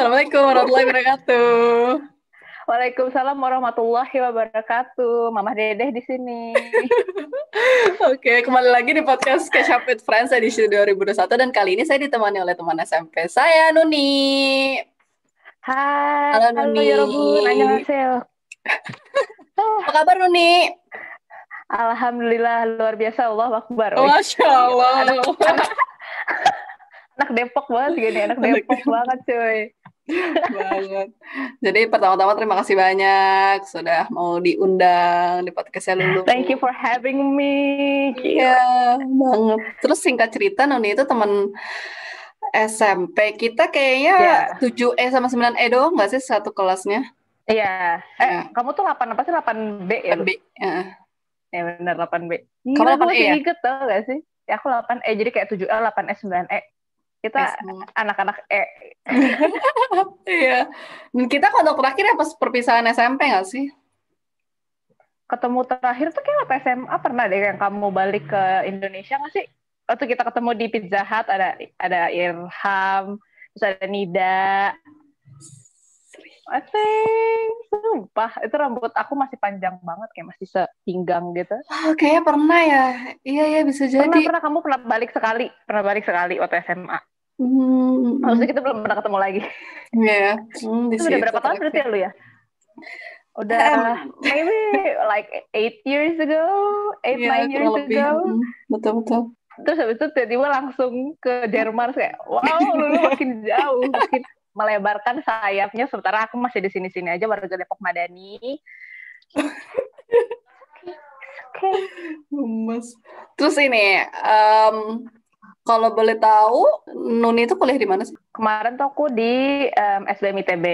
Assalamualaikum warahmatullahi wabarakatuh. Waalaikumsalam warahmatullahi wabarakatuh. Mama Dedeh di sini. Oke, kembali lagi di podcast Catch Up with Friends edisi 2021 dan kali ini saya ditemani oleh teman SMP saya, Nuni. Hai, Halo halo Nuni. Yorobun, annyeonghaseyo. Apa kabar Nuni? Alhamdulillah luar biasa, Allahu Akbar. Masya Allah. Anak Depok banget gini, anak Depok banget cuy. Banget. Jadi pertama-tama terima kasih banyak sudah mau diundang di podcastnya Lulu. Thank you for having me. Iya banget. Terus singkat cerita Nuni itu teman SMP kita kayaknya 7E sama 9E doang nggak sih satu kelasnya? Iya. Kamu tuh 8 apa sih? 8B ya lu? 8B. Ya benar 8B. Kamu 8E masih ya? inget tau gak sih? Ya aku 8E, jadi kayak 7E, 8E, 9E. Kita anak-anak E. Iya. Dan kita kontak terakhir ya pas perpisahan SMP nggak sih? Ketemu terakhir tuh kayak waktu SMA pernah deh yang kamu balik ke Indonesia nggak sih? Waktu kita ketemu di Pizza Hut ada Irham, terus ada Nida. Sumpah itu rambut aku masih panjang banget kayak masih sepinggang gitu. Oh, kayaknya pernah ya. Iya bisa jadi. Pernah kamu pernah balik sekali waktu SMA. Maksudnya kita belum pernah ketemu lagi. Iya. Itu udah berapa tahun berarti lu ya? Udah maybe like 8 years ago, 9 years ago. Betul. Terus habis itu tiba-tiba langsung ke Jerman kayak, wow, Lulu makin jauh, makin melebarkan sayapnya. Sementara aku masih di sini-sini aja, warga Depok Madani. Oke. Terus ini, kalau boleh tahu, Nuni itu kuliah di mana sih? Kemarin tuh aku di SBM ITB.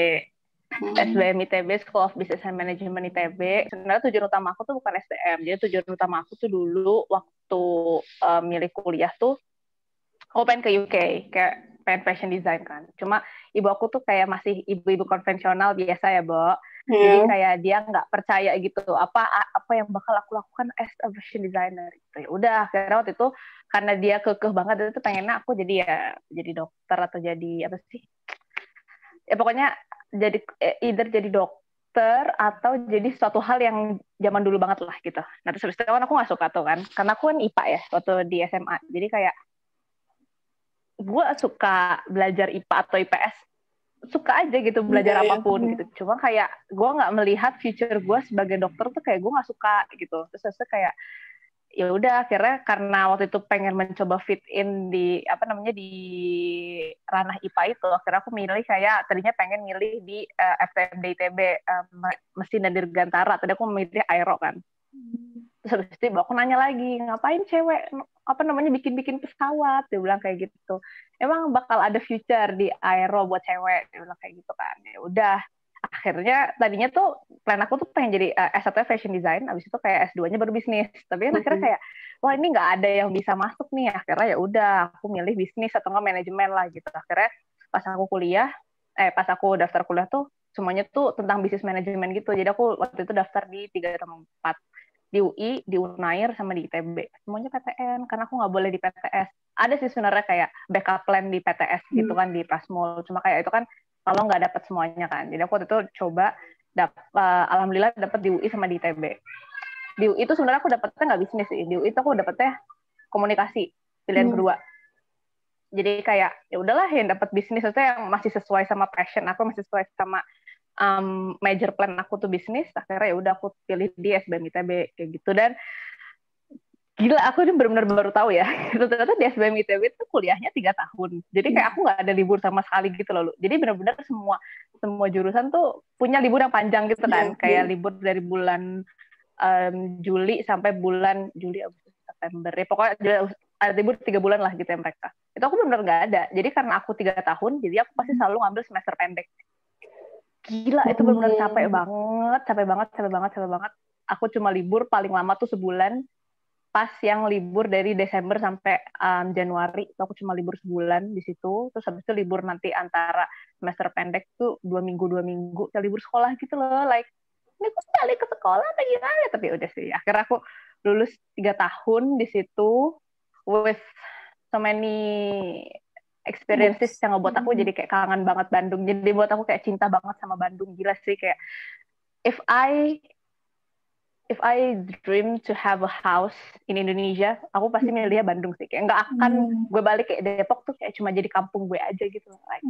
SBM ITB, School of Business and Management ITB. Sebenarnya tujuan utama aku tuh bukan SBM. Jadi tujuan utama aku tuh dulu waktu milih kuliah tuh aku pengen ke UK, kayak pengen fashion design kan. Cuma ibu aku tuh kayak masih ibu-ibu konvensional biasa ya, Bo. Jadi kayak dia nggak percaya gitu apa yang bakal aku lakukan as a fashion designer gitu. Ya udah, akhirnya waktu itu karena dia kekeh banget itu pengennya aku jadi dokter atau jadi apa sih? Ya pokoknya jadi either jadi dokter atau jadi suatu hal yang zaman dulu banget lah gitu. Nah terus habis itu kan aku nggak suka tuh kan, karena aku kan IPA ya waktu di SMA. Jadi kayak gue suka belajar IPA atau IPS, suka aja gitu belajar apapun gitu. Cuma kayak gue nggak melihat future gue sebagai dokter tuh kayak gue nggak suka gitu. Terus kayak ya udah akhirnya karena waktu itu pengen mencoba fit in di di ranah IPA itu, akhirnya aku milih kayak tadinya pengen milih di FTMD ITB mesin dan dirgantara. Tadi aku memilih aero kan. Terus habis itu aku nanya lagi, ngapain cewek bikin pesawat? Dia bilang kayak gitu. Emang bakal ada future di aero buat cewek? Dia bilang kayak gitu kan. Ya udah. Akhirnya tadinya tuh plan aku tuh pengen jadi S1 fashion design, abis itu kayak S2-nya baru bisnis. Tapi kan akhirnya kayak wah ini nggak ada yang bisa masuk nih. Akhirnya ya udah aku milih bisnis atau nggak manajemen lah gitu. Akhirnya pas aku daftar kuliah tuh semuanya tuh tentang bisnis manajemen gitu. Jadi aku waktu itu daftar di 3 tempat, di UI, di Unair, sama di ITB. Semuanya PTN, karena aku nggak boleh di PTS. Ada sih sebenarnya kayak backup plan di PTS gitu kan, di Prasmul. Cuma kayak itu kan kalau nggak dapat semuanya kan. Jadi aku waktu itu coba, alhamdulillah dapat di UI sama di ITB. Di UI itu sebenarnya aku dapetnya nggak bisnis sih. Di UI itu aku dapetnya komunikasi, pilihan kedua. Jadi kayak ya udahlah yang dapat bisnis, maksudnya yang masih sesuai sama passion aku, masih sesuai sama major plan aku tuh bisnis. Akhirnya ya udah aku pilih di SBM ITB kayak gitu. Dan gila, aku ini benar-benar baru tahu ya. Ternyata di SBM ITB itu kuliahnya 3 tahun. Jadi kayak aku nggak ada libur sama sekali gitu loh. Jadi benar-benar semua jurusan tuh punya libur yang panjang gitu kan. Kayak libur dari bulan Juli sampai bulan Juli, Agustus, September. Ya, pokoknya ada libur 3 bulan lah gitu ya mereka. Itu aku benar-benar nggak ada. Jadi karena aku 3 tahun, jadi aku pasti selalu ngambil semester pendek. Gila, itu benar-benar capek banget. Aku cuma libur paling lama tuh sebulan. Pas yang libur dari Desember sampai Januari, aku cuma libur sebulan di situ. Terus habis itu libur nanti antara semester pendek tuh 2 minggu, kayak libur sekolah gitu loh. Like, ini aku balik ke sekolah apa gimana? Tapi udah sih, akhirnya aku lulus 3 tahun di situ with so many experiences yang ngebuat aku jadi kayak kangen banget Bandung. Jadi buat aku kayak cinta banget sama Bandung. Gila sih kayak if I dream to have a house in Indonesia, aku pasti milih Bandung sih. Kayak nggak akan gue balik kayak Depok tuh kayak cuma jadi kampung gue aja gitu. Like,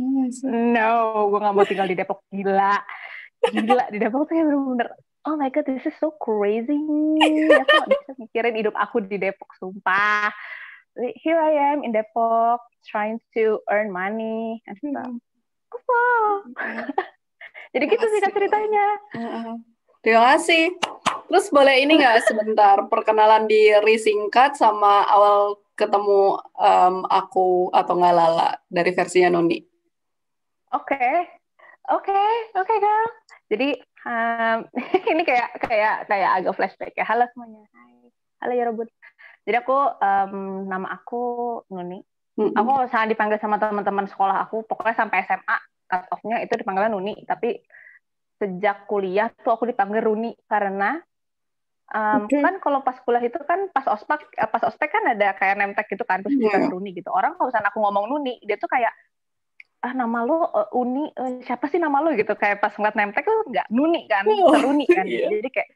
no, gue nggak mau tinggal di Depok. Gila di Depok tuh kayak bener-bener, oh my god, this is so crazy. Aku nggak bisa mikirin hidup aku di Depok, sumpah. Here I am in Depok, trying to earn money and stuff. Wow. Jadi gitu sih Kak ceritanya. Terima kasih. Terus boleh ini nggak sebentar perkenalan diri singkat sama awal ketemu aku atau nggak Lala dari versinya Nuni? Oke Kak. Jadi ini kayak agak flashback ya. Halo semuanya. Hai. Halo ya Robot. Jadi aku nama aku Nuni. Aku sangat dipanggil sama teman-teman sekolah aku. Pokoknya sampai SMA cut off-nya itu dipanggilnya Nuni. Tapi sejak kuliah tuh aku dipanggil Runi karena kan kalau pas kuliah itu kan pas ospek kan ada kayak name tag gitu kan terus dipanggil Runi gitu. Orang kalau misalnya aku ngomong Nuni dia tuh kayak nama lo Uni siapa sih nama lo gitu kayak pas ngeliat name tag tuh nggak Nuni kan Runi kan jadi kayak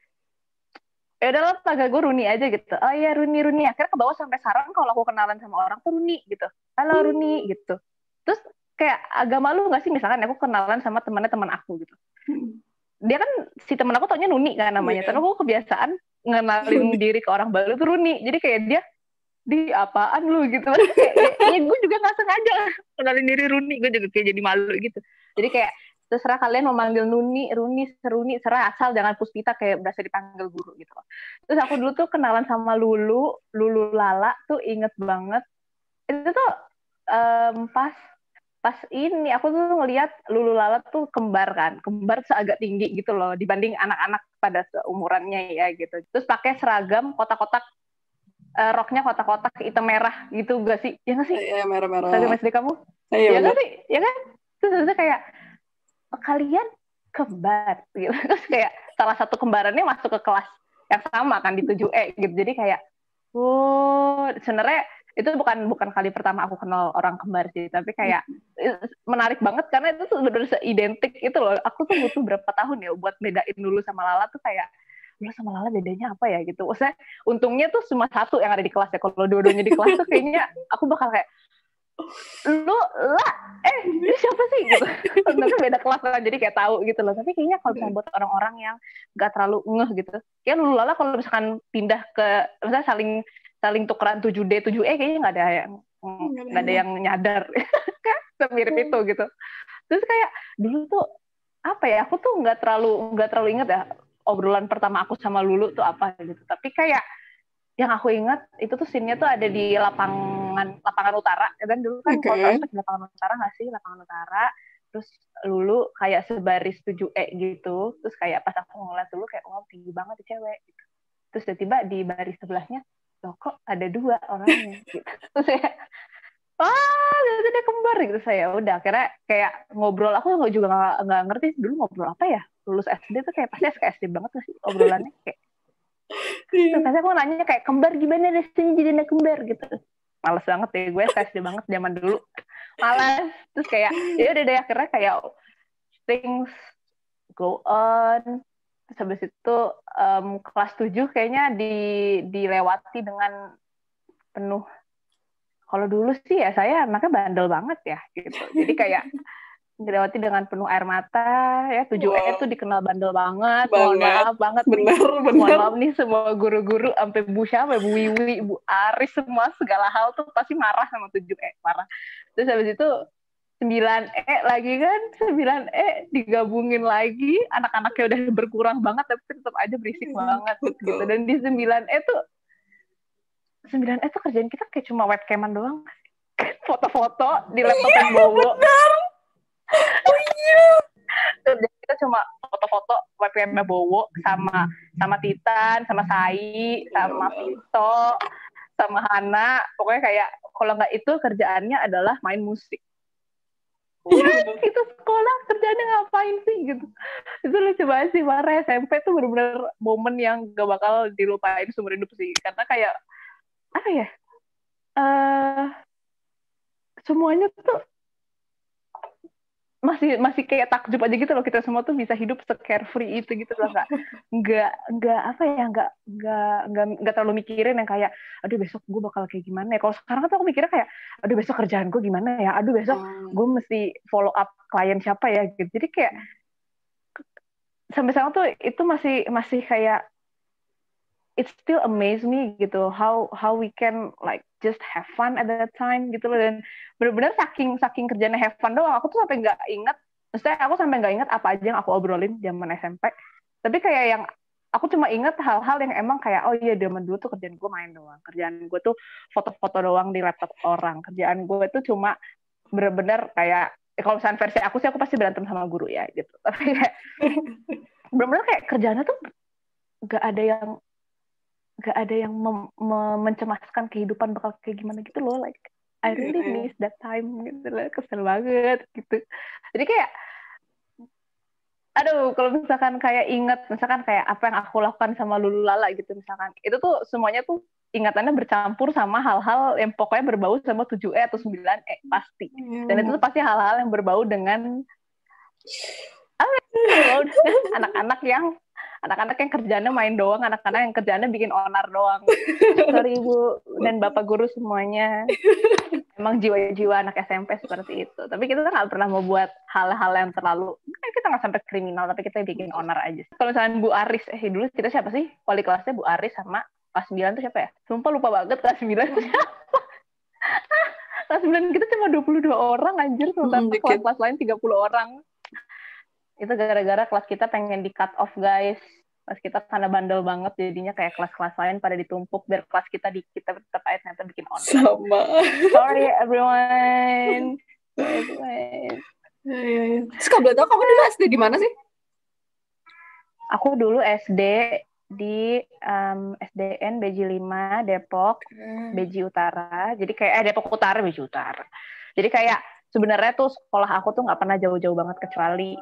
ya udah lo panggil gue Runi aja gitu. Oh iya Runi akhirnya ke bawah sampai sekarang kalau aku kenalan sama orang tuh Runi gitu. Halo Runi gitu. Terus kayak agak malu nggak sih misalkan aku kenalan sama teman aku gitu. Dia kan si temen aku taunya Nuni kan namanya, tapi aku kebiasaan ngenalin diri ke orang baru tuh Runi, jadi kayak dia di apaan lu gitu, ya gue juga nggak sengaja kenalin diri Runi, gue juga kayak jadi malu gitu, jadi kayak terserah kalian mau manggil Nuni, Runi, Seruni, serah asal jangan Puspita kayak berasa dipanggil guru gitu. Terus aku dulu tuh kenalan sama Lulu Lala tuh inget banget, itu tuh pas ini aku tuh ngelihat Lulu Lala tuh kembar seagak tinggi gitu loh dibanding anak-anak pada seumurannya ya gitu. Terus pakai seragam kotak-kotak roknya kotak-kotak hitam merah gitu gak sih? Ya nggak sih? Iya merah-merah. Seragam SD kamu? Ya nggak sih? Ya kan? Terus kayak kalian kembar gitu. Terus kayak salah satu kembarannya masuk ke kelas yang sama kan di 7E gitu. Jadi kayak sebenarnya itu bukan kali pertama aku kenal orang kembar sih, tapi kayak menarik banget karena itu tuh benar-benar seidentik itu loh. Aku tuh butuh berapa tahun ya buat bedain dulu sama Lala tuh kayak lu sama Lala bedanya apa ya gitu. Maksudnya untungnya tuh cuma satu yang ada di kelas ya. Kalau dua-duanya di kelas tuh kayaknya aku bakal kayak lu ini siapa sih gitu. Tapi beda kelas kan jadi kayak tahu gitu loh. Tapi kayaknya kalau misalnya buat orang-orang yang gak terlalu ngeh gitu, kayak lu Lala kalau misalkan pindah ke misalnya saling tukeran 7D 7E kayaknya nggak ada yang nyadar kan semirip itu gitu. Terus kayak dulu tuh apa ya, aku tuh nggak terlalu inget ya obrolan pertama aku sama Lulu tuh apa gitu, tapi kayak yang aku ingat itu tuh scene-nya tuh ada di lapangan utara ya kan, dulu kan kalau di lapangan utara nggak sih, lapangan utara. Terus Lulu kayak sebaris 7E gitu, terus kayak pas aku ngeliat dulu kayak wow tinggi banget tuh cewek gitu. Terus tiba-tiba di baris sebelahnya loh kok ada dua orangnya gitu. Terus saya itu dia kembar gitu. Saya udah akhirnya kayak ngobrol, aku juga nggak ngerti dulu ngobrol apa ya, lulus SD tuh kayak pasti SKSD banget gak sih obrolannya kayak terus aku nanya kayak kembar gimana rasanya jadi anak kembar gitu. Males banget deh gue SKSD banget zaman dulu, malas. Terus kayak ya udah deh akhirnya kayak things go on. Terus habis itu kelas 7 kayaknya dilewati dengan penuh. Kalau dulu sih ya saya anaknya bandel banget ya gitu. Jadi kayak dilewati dengan penuh air mata ya. 7E itu dikenal bandel banget. Mohon maaf banget bener. Mohon maaf nih semua guru-guru sampai Bu Syama, Bu Wiwi, Bu Aris semua segala hal tuh pasti marah sama 7E, marah. Terus habis itu 9E lagi kan, 9E digabungin lagi, anak-anaknya udah berkurang banget tapi tetap aja berisik banget gitu. Dan di 9E tuh kerjaan kita kayak cuma webcaman doang, foto-foto di laptop yang bawa. Oh iya. Dan kita cuma foto-foto webcamnya bawa sama Titan, sama Sai, sama Vito, sama Hana. Pokoknya kayak kalau nggak itu kerjaannya adalah main musik. Itu sekolah kerjanya ngapain sih gitu. Itu lucu banget sih, marah. SMP tuh bener-bener momen yang gak bakal dilupain seumur hidup sih, karena kayak apa ya, semuanya tuh masih kayak takjub aja gitu loh, kita semua tuh bisa hidup se-carefree itu gitu loh, nggak apa ya, nggak terlalu mikirin yang kayak aduh besok gue bakal kayak gimana ya. Kalau sekarang tuh aku mikirnya kayak aduh besok kerjaan gue gimana ya, aduh besok gue mesti follow up klien siapa ya gitu. Jadi kayak sampai sekarang tuh itu masih kayak it still amaze me gitu, how we can like just have fun at that time gitu loh. Dan benar-benar saking kerjanya have fun doang, aku tuh sampai nggak ingat, maksudnya aku sampai nggak ingat apa aja yang aku obrolin zaman SMP, tapi kayak yang aku cuma ingat hal-hal yang emang kayak oh iya zaman dulu tuh kerjaan gue main doang, kerjaan gue tuh foto-foto doang di laptop orang, kerjaan gue tuh cuma benar-benar kayak kalau misalnya versi aku sih aku pasti berantem sama guru ya gitu, tapi kayak benar-benar kayak kerjaannya tuh nggak ada yang mencemaskan kehidupan bakal kayak gimana gitu loh, like I really miss that time gitu loh, kesel banget gitu. Jadi kayak aduh kalau misalkan kayak inget misalkan kayak apa yang aku lakukan sama Lululala gitu misalkan, itu tuh semuanya tuh ingatannya bercampur sama hal-hal yang pokoknya berbau sama 7E atau 9E pasti. Dan itu tuh pasti hal-hal yang berbau dengan anak-anak yang kerjanya main doang, anak-anak yang kerjanya bikin onar doang. Sorry Bu dan Bapak guru semuanya. Emang jiwa-jiwa anak SMP seperti itu. Tapi kita nggak pernah mau buat hal-hal yang terlalu, kita nggak sampai kriminal, tapi kita bikin onar aja. Kalau misalnya Bu Aris, dulu kita siapa sih? Wali kelasnya Bu Aris sama kelas 9 tuh siapa ya? Sumpah lupa banget kelas 9 siapa. Kelas 9 kita cuma 22 orang anjir, sementara kelas-kelas lain 30 orang. Itu gara-gara kelas kita pengen di cut off guys. Kelas kita karena bandel banget jadinya kayak kelas-kelas lain pada ditumpuk biar kelas kita dikit tapi tetap aja ternyata bikin online. Sama. Sorry everyone. Terus kalau boleh tahu kamu dulu SD di mana sih? Aku dulu SD di SDN Beji 5 Depok, Beji Utara. Jadi kayak Depok Utara, Beji Utara. Jadi kayak sebenarnya tuh sekolah aku tuh nggak pernah jauh-jauh banget kecuali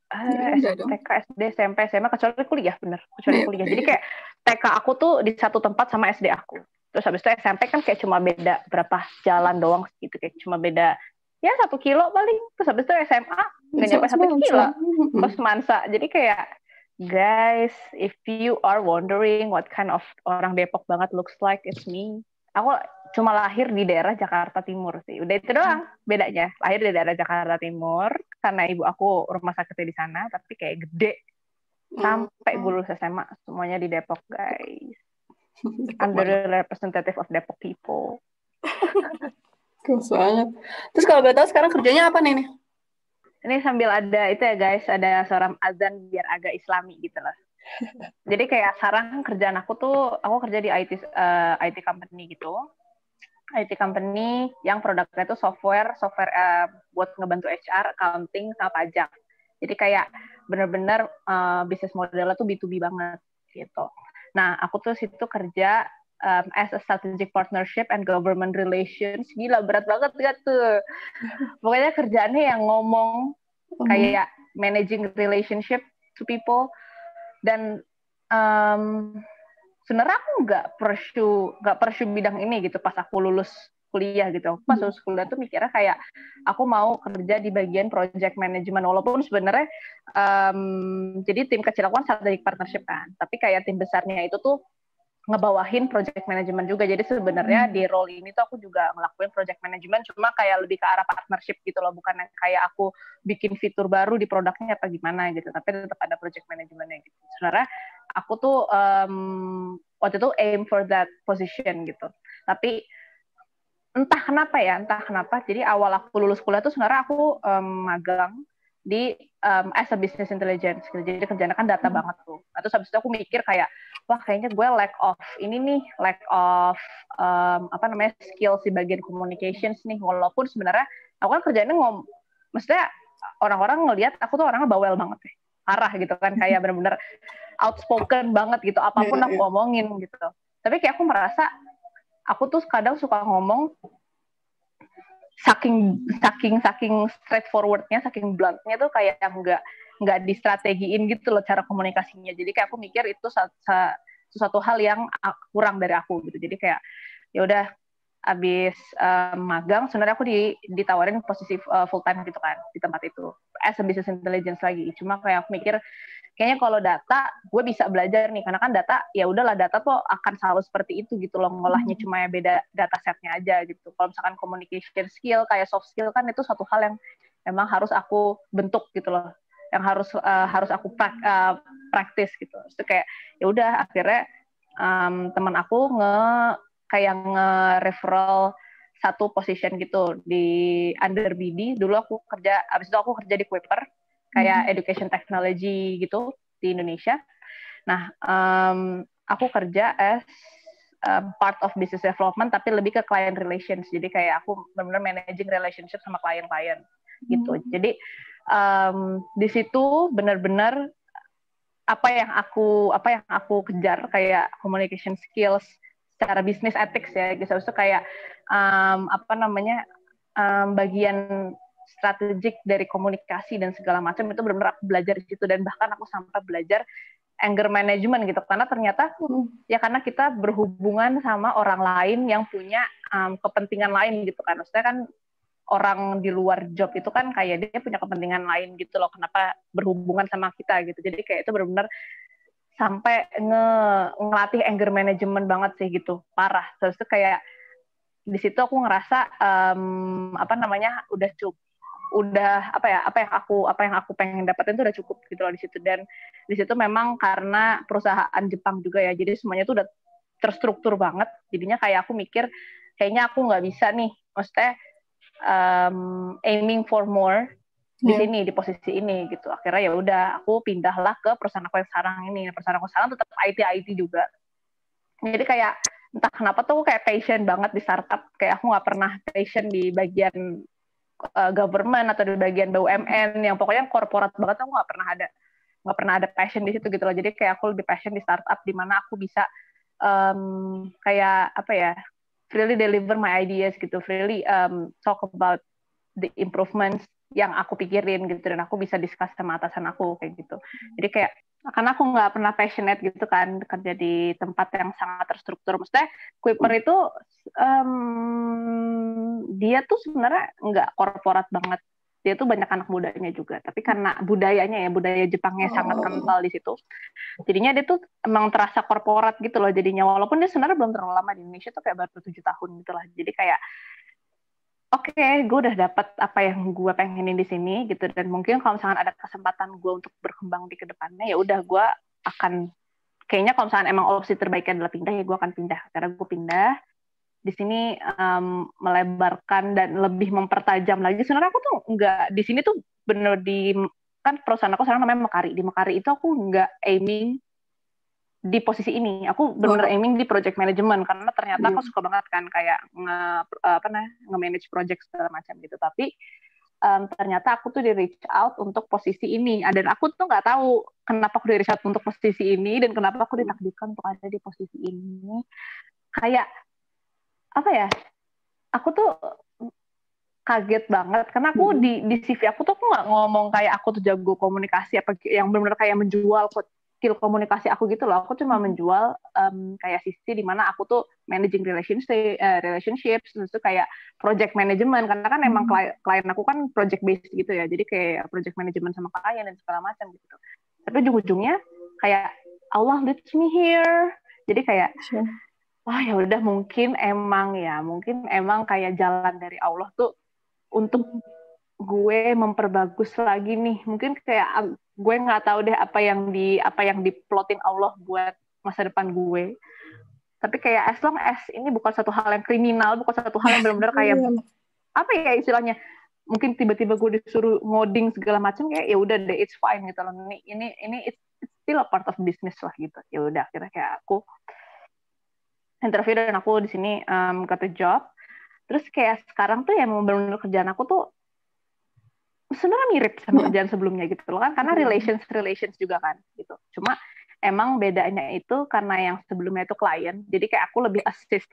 TK, SD, SMP, SMA, kecuali kuliah, bener. Kecuali kuliah. Jadi kayak TK aku tuh di satu tempat sama SD aku. Terus habis itu SMP kan kayak cuma beda berapa jalan doang gitu, kayak cuma beda ya 1 kilo paling. Terus habis itu SMA nggak nyampe 1 kilo, pas Mansa. Jadi kayak guys, if you are wondering what kind of orang Depok banget looks like, it's me. Aku cuma lahir di daerah Jakarta Timur sih. Udah itu doang bedanya. Lahir di daerah Jakarta Timur karena ibu aku rumah sakitnya di sana, tapi kayak gede. Sampai gue lulus SMA semuanya di Depok, guys. I'm the representative of Depok people. Keren banget. Terus kalau boleh tahu sekarang kerjanya apa nih? Ini sambil ada itu ya guys, ada seorang azan biar agak islami gitu lah. Jadi kayak sekarang kerjaan aku tuh, aku kerja di IT company gitu. IT company yang produknya tuh software buat ngebantu HR, accounting, sama pajak. Jadi kayak bener-bener bisnis modelnya tuh B2B banget gitu. Nah, aku tuh situ kerja as a strategic partnership and government relations. Gila, berat banget gak tuh? Pokoknya kerjaannya yang ngomong kayak managing relationship to people. Dan sebenarnya aku nggak pursue bidang ini gitu pas aku lulus kuliah gitu. Pas lulus kuliah tuh mikirnya kayak aku mau kerja di bagian project management, walaupun sebenarnya jadi tim kecil aku kan strategic partnership kan, tapi kayak tim besarnya itu tuh ngebawahin project management juga. Jadi sebenarnya di role ini tuh aku juga ngelakuin project management, cuma kayak lebih ke arah partnership gitu loh, bukan kayak aku bikin fitur baru di produknya apa gimana gitu, tapi tetap ada project managementnya gitu. Sebenarnya aku tuh waktu itu aim for that position gitu, tapi entah kenapa jadi awal aku lulus kuliah tuh sebenarnya aku magang di as a business intelligence gitu. Jadi kerjanya kan data banget tuh. Terus habis itu aku mikir kayak wah kayaknya gue lack of skills di bagian communications nih, walaupun sebenarnya aku kan kerjanya maksudnya orang-orang ngelihat aku tuh orangnya bawel banget deh, parah gitu kan, kayak benar-benar outspoken banget gitu, apapun aku ngomongin gitu. Tapi kayak aku merasa aku tuh kadang suka ngomong saking straightforwardnya, saking bluntnya tuh kayak nggak distrategiin gitu loh cara komunikasinya. Jadi kayak aku mikir itu sesuatu hal yang kurang dari aku gitu. Jadi kayak ya udah abis magang sebenarnya aku ditawarin posisi full time gitu kan di tempat itu as a business intelligence lagi. Cuma kayak aku mikir kayaknya kalau data gue bisa belajar nih, karena kan data ya udahlah, data tuh akan selalu seperti itu gitu loh, ngolahnya cuma ya beda data setnya aja gitu. Kalau misalkan communication skill kayak soft skill kan itu suatu hal yang memang harus aku bentuk gitu loh, yang harus aku practice gitu. Terus kayak ya udah akhirnya teman aku kayak nge-referral satu position gitu di under BD. Dulu aku kerja, abis itu aku kerja di Kuiper, kayak education technology gitu di Indonesia. Nah, aku kerja as part of business development, tapi lebih ke client relations. Jadi kayak aku benar-benar managing relationship sama klien-klien gitu. Jadi di situ benar-benar apa yang aku kejar kayak communication skills secara bisnis ethics ya, gitu. So kayak bagian strategik dari komunikasi dan segala macam itu benar-benar aku belajar di situ, dan bahkan aku sampai belajar anger management gitu, karena ternyata ya karena kita berhubungan sama orang lain yang punya kepentingan lain gitu kan. Maksudnya kan orang di luar job itu kan kayak dia punya kepentingan lain gitu loh, kenapa berhubungan sama kita gitu. Jadi kayak itu benar-benar sampai ngelatih anger management banget sih gitu, parah. Terus tuh kayak di situ aku ngerasa udah apa yang aku pengen dapetin itu udah cukup gitu loh di situ. Dan di situ memang karena perusahaan Jepang juga ya, jadi semuanya tuh udah terstruktur banget. Jadinya kayak aku mikir kayaknya aku nggak bisa nih, maksudnya aiming for more di sini di posisi ini gitu. Akhirnya ya udah aku pindahlah ke perusahaan aku yang sekarang ini. Perusahaan aku sekarang tetap IT juga. Jadi kayak entah kenapa tuh aku kayak passion banget di startup. Kayak aku nggak pernah passion di bagian government atau di bagian BUMN yang pokoknya korporat banget. Aku nggak pernah ada passion di situ gitu loh. Jadi kayak aku lebih passion di startup di mana aku bisa kayak really deliver my ideas gitu, really talk about the improvements yang aku pikirin gitu, dan aku bisa discuss sama atasan aku kayak gitu. Jadi kayak karena aku nggak pernah passionate gitu kan kerja di tempat yang sangat terstruktur. Maksudnya Kuiper itu dia tuh sebenarnya nggak korporat banget, dia tuh banyak anak mudanya juga, tapi karena budaya Jepangnya sangat kental di situ, jadinya dia tuh emang terasa korporat gitu loh jadinya, walaupun dia sebenarnya belum terlalu lama di Indonesia tuh kayak baru 7 tahun gitu lah. Jadi kayak oke, gue udah dapat apa yang gue pengenin di sini gitu, dan mungkin kalau misalkan ada kesempatan gue untuk berkembang di kedepannya, ya udah gue akan kayaknya kalau misalkan emang opsi terbaiknya adalah pindah, ya gue akan pindah. Karena gue pindah di sini melebarkan dan lebih mempertajam lagi. Sebenarnya aku tuh nggak di sini tuh bener kan perusahaan aku sekarang namanya Mekari. Di Mekari itu aku nggak aiming di posisi ini, aku benar-benar aiming di project management, karena ternyata aku suka banget kan kayak nge-manage project segala macam gitu. Tapi ternyata aku tuh di reach out untuk posisi ini, dan aku tuh nggak tahu kenapa aku di reach out untuk posisi ini dan kenapa aku ditakdirkan untuk ada di posisi ini. Kayak aku tuh kaget banget karena aku di CV aku tuh nggak ngomong kayak aku tuh jago komunikasi apa yang benar-benar kayak menjual skill komunikasi aku gitu loh. Aku cuma menjual kayak sisi di mana aku tuh managing relationships, terus tuh kayak project management, karena kan emang klien aku kan project based gitu ya, jadi kayak project management sama klien dan segala macam gitu. Tapi ujung-ujungnya kayak Allah leads me here, jadi kayak ya udah mungkin emang kayak jalan dari Allah tuh untuk gue memperbagus lagi nih. Mungkin kayak gue nggak tahu deh apa yang diplotin Allah buat masa depan gue. Tapi kayak as long as ini bukan satu hal yang kriminal, bukan satu hal yang benar-benar kayak istilahnya. Mungkin tiba-tiba gue disuruh ngoding segala macam, kayak ya udah deh, it's fine gitu loh. Ini it's still a part of business lah gitu. Ya udah akhirnya kayak aku interview dan aku di sini got a job. Terus kayak sekarang tuh yang benar-benar kerjaan aku tuh sebenarnya mirip sama kerjaan sebelumnya gitu loh kan, karena relations juga kan gitu. Cuma emang bedanya itu karena yang sebelumnya itu klien, jadi kayak aku lebih assist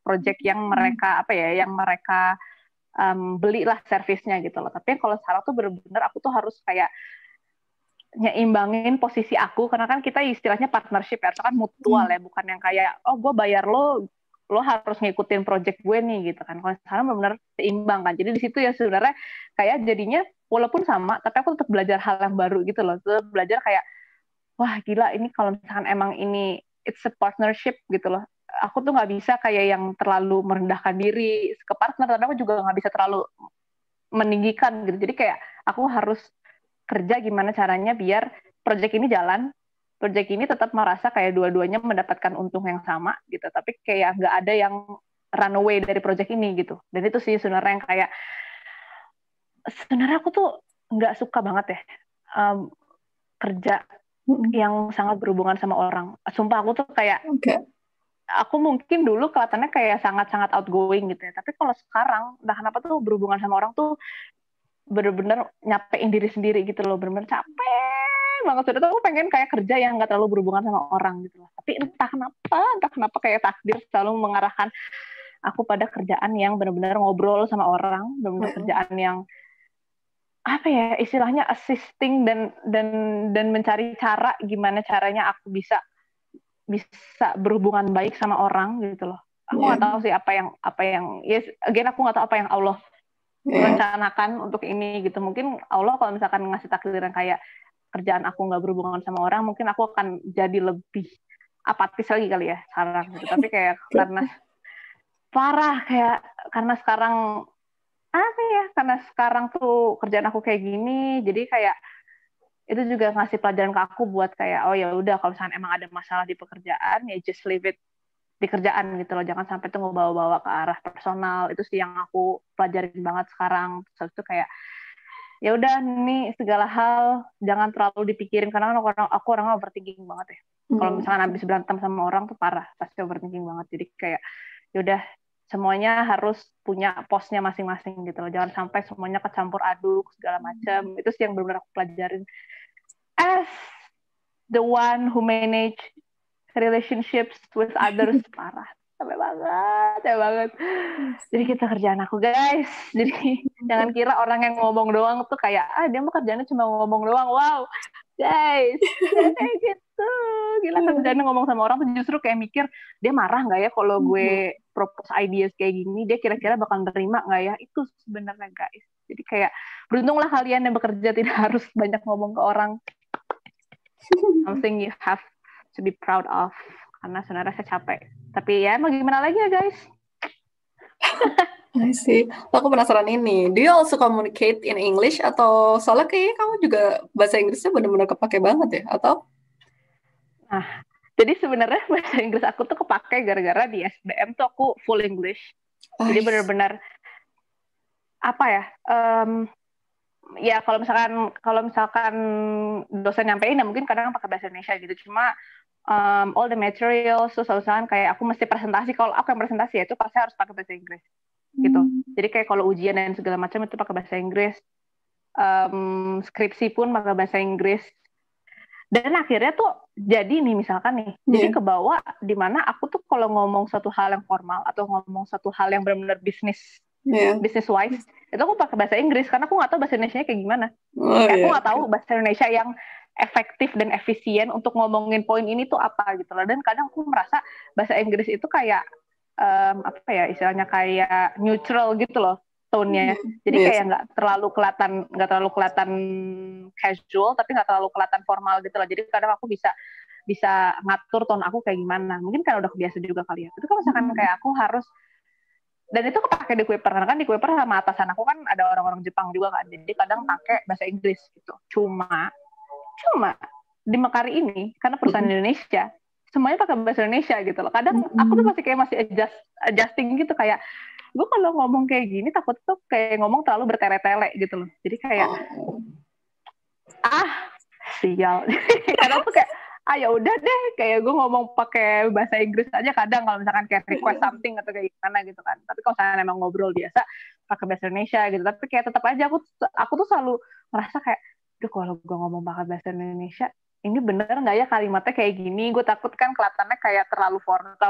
project yang mereka beli lah servisnya gitu loh. Tapi kalau sekarang tuh benar-benar aku tuh harus kayak nyeimbangin posisi aku, karena kan kita istilahnya partnership ya, itu kan mutual ya, bukan yang kayak oh gue bayar lo harus ngikutin project gue nih gitu kan. Kalau sekarang benar-benar seimbang kan. Jadi di situ ya sebenarnya kayak jadinya walaupun sama, tapi aku tetap belajar hal yang baru gitu loh. Tetap belajar kayak wah gila ini kalau misalkan emang ini it's a partnership gitu loh. Aku tuh nggak bisa kayak yang terlalu merendahkan diri ke partner, tapi aku juga nggak bisa terlalu meninggikan gitu. Jadi kayak aku harus kerja gimana caranya biar project ini jalan, project ini tetap merasa kayak dua-duanya mendapatkan untung yang sama gitu, tapi kayak nggak ada yang run away dari project ini gitu. Dan itu sih sebenarnya yang kayak sebenarnya aku tuh nggak suka banget ya kerja yang sangat berhubungan sama orang. Sumpah aku tuh kayak aku mungkin dulu kelihatannya kayak sangat-sangat outgoing gitu ya, tapi kalau sekarang entah kenapa tuh berhubungan sama orang tuh bener-bener nyapein diri sendiri gitu loh, bener-bener capek banget. Sudah tuh aku pengen kayak kerja yang nggak terlalu berhubungan sama orang gitu loh. Tapi entah kenapa kayak takdir selalu mengarahkan aku pada kerjaan yang bener-bener ngobrol sama orang, bener-bener kerjaan yang apa ya istilahnya assisting dan mencari cara gimana caranya aku bisa berhubungan baik sama orang gitu loh. Aku nggak tahu sih apa yang yes again aku nggak tahu apa yang Allah merencanakan untuk ini gitu. Mungkin Allah kalau misalkan ngasih takdir yang kayak kerjaan aku nggak berhubungan sama orang, mungkin aku akan jadi lebih apatis lagi kali ya sekarang gitu. Tapi kayak karena parah kayak karena sekarang apa ya, karena sekarang tuh kerjaan aku kayak gini, jadi kayak itu juga ngasih pelajaran ke aku buat kayak oh ya udah kalau misalkan emang ada masalah di pekerjaan ya just leave it di kerjaan gitu loh, jangan sampai tuh ngebawa-bawa ke arah personal. Itu sih yang aku pelajarin banget sekarang. Terus itu kayak ya udah nih segala hal jangan terlalu dipikirin, karena aku orang overthinking banget ya. Kalau misalkan habis berantem sama orang tuh parah, pasti overthinking banget. Jadi kayak ya udah semuanya harus punya posnya masing-masing gitu loh, jangan sampai semuanya kecampur aduk segala macam. Itu sih yang benar-benar aku pelajarin as the one who manage relationships with others. Parah, capek banget. Jadi kita kerjaan aku guys. Jadi jangan kira orang yang ngomong doang tuh kayak dia mah kerjanya cuma ngomong doang. Wow guys, kayak gitu. Gila, kerjaan ngomong sama orang tuh justru kayak mikir dia marah nggak ya kalau gue propose ideas kayak gini, dia kira-kira bakal nerima nggak ya. Itu sebenarnya guys. Jadi kayak beruntunglah kalian yang bekerja tidak harus banyak ngomong ke orang. Something you have to be proud of, karena sebenarnya saya capek. Tapi ya mau gimana lagi ya guys. I see. Aku penasaran ini. Do you also communicate in English atau soalnya kayaknya kamu juga bahasa Inggrisnya benar-benar kepake banget ya? Atau? Nah, jadi sebenarnya bahasa Inggris aku tuh kepake gara-gara di SBM tuh aku full English. Jadi benar-benar apa ya? Ya kalau misalkan dosen nyampein ya mungkin kadang pakai bahasa Indonesia gitu. Cuma all the materials terus misalkan kayak aku mesti presentasi, kalau aku yang presentasi ya itu pasti harus pakai bahasa Inggris gitu. Jadi kayak kalau ujian dan segala macam itu pakai bahasa Inggris, skripsi pun pakai bahasa Inggris. Dan akhirnya tuh jadi nih misalkan nih, jadi kebawa di mana aku tuh kalau ngomong satu hal yang formal atau ngomong satu hal yang benar-benar business wise, itu aku pakai bahasa Inggris karena aku nggak tahu bahasa Indonesia kayak gimana. Aku nggak tahu bahasa Indonesia yang efektif dan efisien untuk ngomongin poin ini tuh apa gitu loh. Dan kadang aku merasa bahasa Inggris itu kayak apa ya istilahnya kayak neutral gitu loh tone-nya. Jadi kayak nggak terlalu kelihatan casual, tapi nggak terlalu kelihatan formal gitu loh. Jadi kadang aku bisa ngatur tone aku kayak gimana. Mungkin kan udah kebiasa juga kali ya. Tapi kalau misalkan kayak aku harus, dan itu kepake di Kuiper, karena kan di Kuiper sama atasan aku kan ada orang-orang Jepang juga kan. Jadi kadang pakai bahasa Inggris gitu. Cuma di Mekari ini karena perusahaan Indonesia semuanya pakai bahasa Indonesia gitu loh. Kadang aku tuh masih adjusting gitu, kayak gue kalau ngomong kayak gini takut tuh kayak ngomong terlalu bertele-tele gitu loh. Jadi kayak sial. Kadang tuh kayak ya udah deh, kayak gue ngomong pakai bahasa Inggris aja kadang kalau misalkan kayak request something atau kayak gimana gitu kan. Tapi kalau misalnya emang ngobrol biasa pakai bahasa Indonesia gitu. Tapi kayak tetap aja aku tuh selalu merasa kayak kalau gue ngomong pakai bahasa Indonesia ini bener nggak ya kalimatnya kayak gini. Gue takut kan kelihatannya kayak terlalu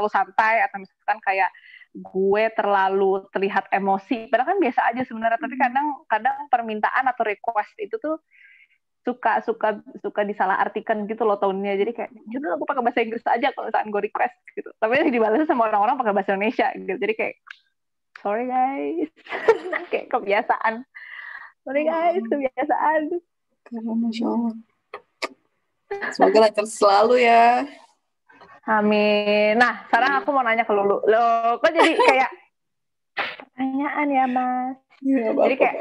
santai, atau misalkan kayak gue terlalu terlihat emosi. Padahal kan biasa aja sebenarnya. Tapi kadang permintaan atau request itu tuh suka disalahartikan gitu loh tonenya. Jadi kayak udah aku pakai bahasa Inggris aja kalau misalkan gue request gitu. Tapi dibalasnya sama orang-orang pakai bahasa Indonesia gitu. Jadi kayak sorry guys. Kayak kebiasaan. Sorry guys, kebiasaan. Masya Allah. Semoga lancar selalu ya. Amin. Nah, sekarang aku mau nanya ke Lulu. Loh, kok jadi kayak pertanyaan ya, Mas? Ya, jadi kayak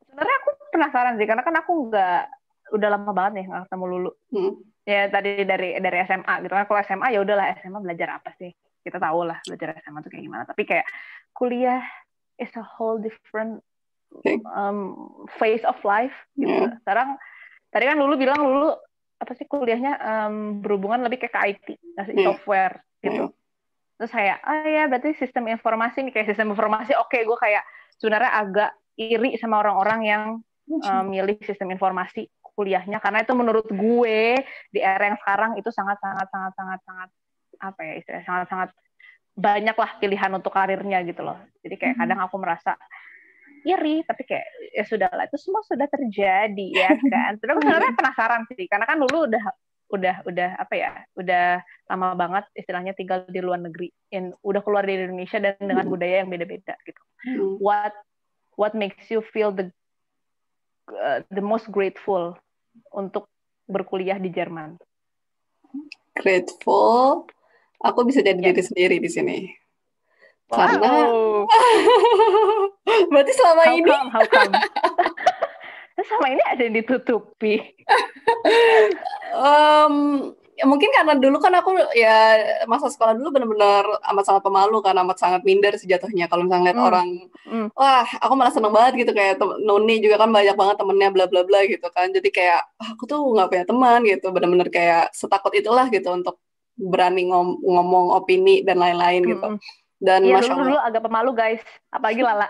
sebenarnya aku penasaran sih, karena kan aku udah lama banget nih nggak ketemu Lulu. Ya tadi dari SMA gitu kan. Kalau SMA ya udahlah, SMA belajar apa sih? Kita tahu lah belajar SMA tuh kayak gimana. Tapi kayak kuliah is a whole different phase of life gitu. Sekarang tadi kan Lulu bilang Lulu apa sih kuliahnya berhubungan lebih ke IT, software gitu. Terus kayak ya berarti sistem informasi nih, kayak sistem informasi. Oke, gue kayak sebenarnya agak iri sama orang-orang yang milih sistem informasi kuliahnya, karena itu menurut gue di era yang sekarang itu sangat apa ya istilahnya, sangat banyak lah pilihan untuk karirnya gitu loh. Jadi kayak kadang aku merasa iri, tapi kayak ya sudahlah, itu semua sudah terjadi ya kan. Terus sebenarnya penasaran sih, karena kan dulu udah apa ya, udah lama banget istilahnya tinggal di luar negeri, udah keluar dari Indonesia dan dengan budaya yang beda-beda gitu. What makes you feel the most grateful untuk berkuliah di Jerman? Grateful, aku bisa jadi diri sendiri di sini. Wow. Karena berarti selama how come? Selama ini ada yang ditutupi. Mungkin karena dulu kan aku ya masa sekolah dulu benar-benar amat sangat pemalu, kan amat sangat minder sejatuhnya kalau misalnya lihat orang, wah aku malah seneng banget gitu, kayak Noni juga kan banyak banget temennya bla bla bla gitu kan, jadi kayak aku tuh nggak punya teman gitu, benar-benar kayak setakut itulah gitu untuk berani ngomong opini dan lain-lain gitu. Dan iya, dulu agak pemalu guys, apalagi Lala.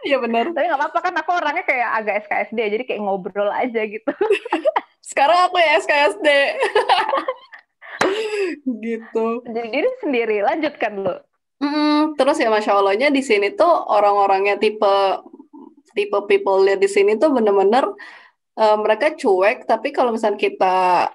Iya benar. Tapi nggak apa-apa kan, aku orangnya kayak agak SKSD, jadi kayak ngobrol aja gitu. Sekarang aku ya SKSD. Gitu. Jadi diri sendiri, lanjutkan lo. Terus ya Masya Allahnya di sini tuh orang-orangnya tipe people di sini tuh bener-bener mereka cuek, tapi kalau misalnya kita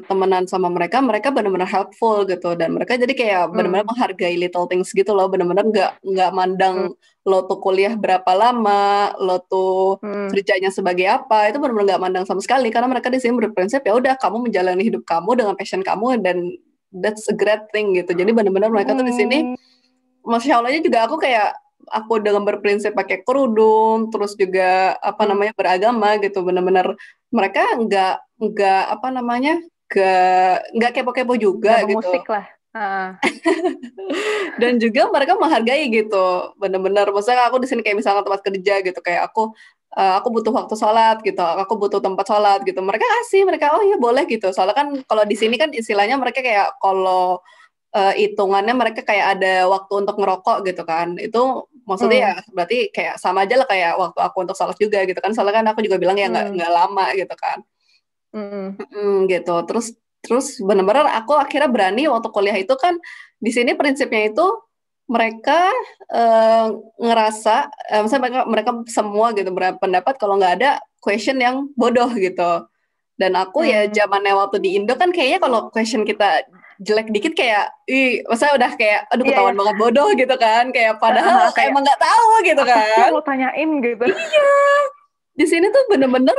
temenan sama mereka benar-benar helpful gitu, dan mereka jadi kayak benar-benar menghargai little things gitu loh, benar-benar nggak mandang lo tuh kuliah berapa lama, lo tuh kerjanya sebagai apa, itu benar-benar nggak mandang sama sekali, karena mereka di sini berprinsip ya udah kamu menjalani hidup kamu dengan passion kamu, dan that's a great thing gitu. Jadi benar-benar mereka tuh di sini, Masya Allahnya juga aku dengan berprinsip pakai kerudung, terus juga beragama gitu, benar-benar mereka nggak kepo-kepo juga gak gitu. Musik lah. Dan juga mereka menghargai gitu, benar-benar. Maksudnya aku di sini kayak misalnya tempat kerja gitu, kayak aku butuh waktu sholat gitu, aku butuh tempat sholat gitu, mereka kasih, mereka oh iya boleh gitu. Soalnya kan kalau di sini kan istilahnya mereka kayak kalau hitungannya mereka kayak ada waktu untuk ngerokok gitu kan, itu maksudnya ya berarti kayak sama aja lah kayak waktu aku untuk sholat juga gitu kan, soalnya kan aku juga bilang ya nggak lama gitu kan. Gitu, terus benar-benar aku akhirnya berani waktu kuliah itu kan, di sini prinsipnya itu mereka ngerasa misalnya mereka semua gitu berpendapat kalau nggak ada question yang bodoh gitu. Dan aku ya zamannya waktu di Indo kan kayaknya kalau question kita jelek dikit kayak maksudnya udah kayak aduh ketahuan banget bodoh gitu kan, kayak padahal kayak emang nggak tahu gitu kan. Mau tanyain gitu. Iya. Di sini tuh bener-bener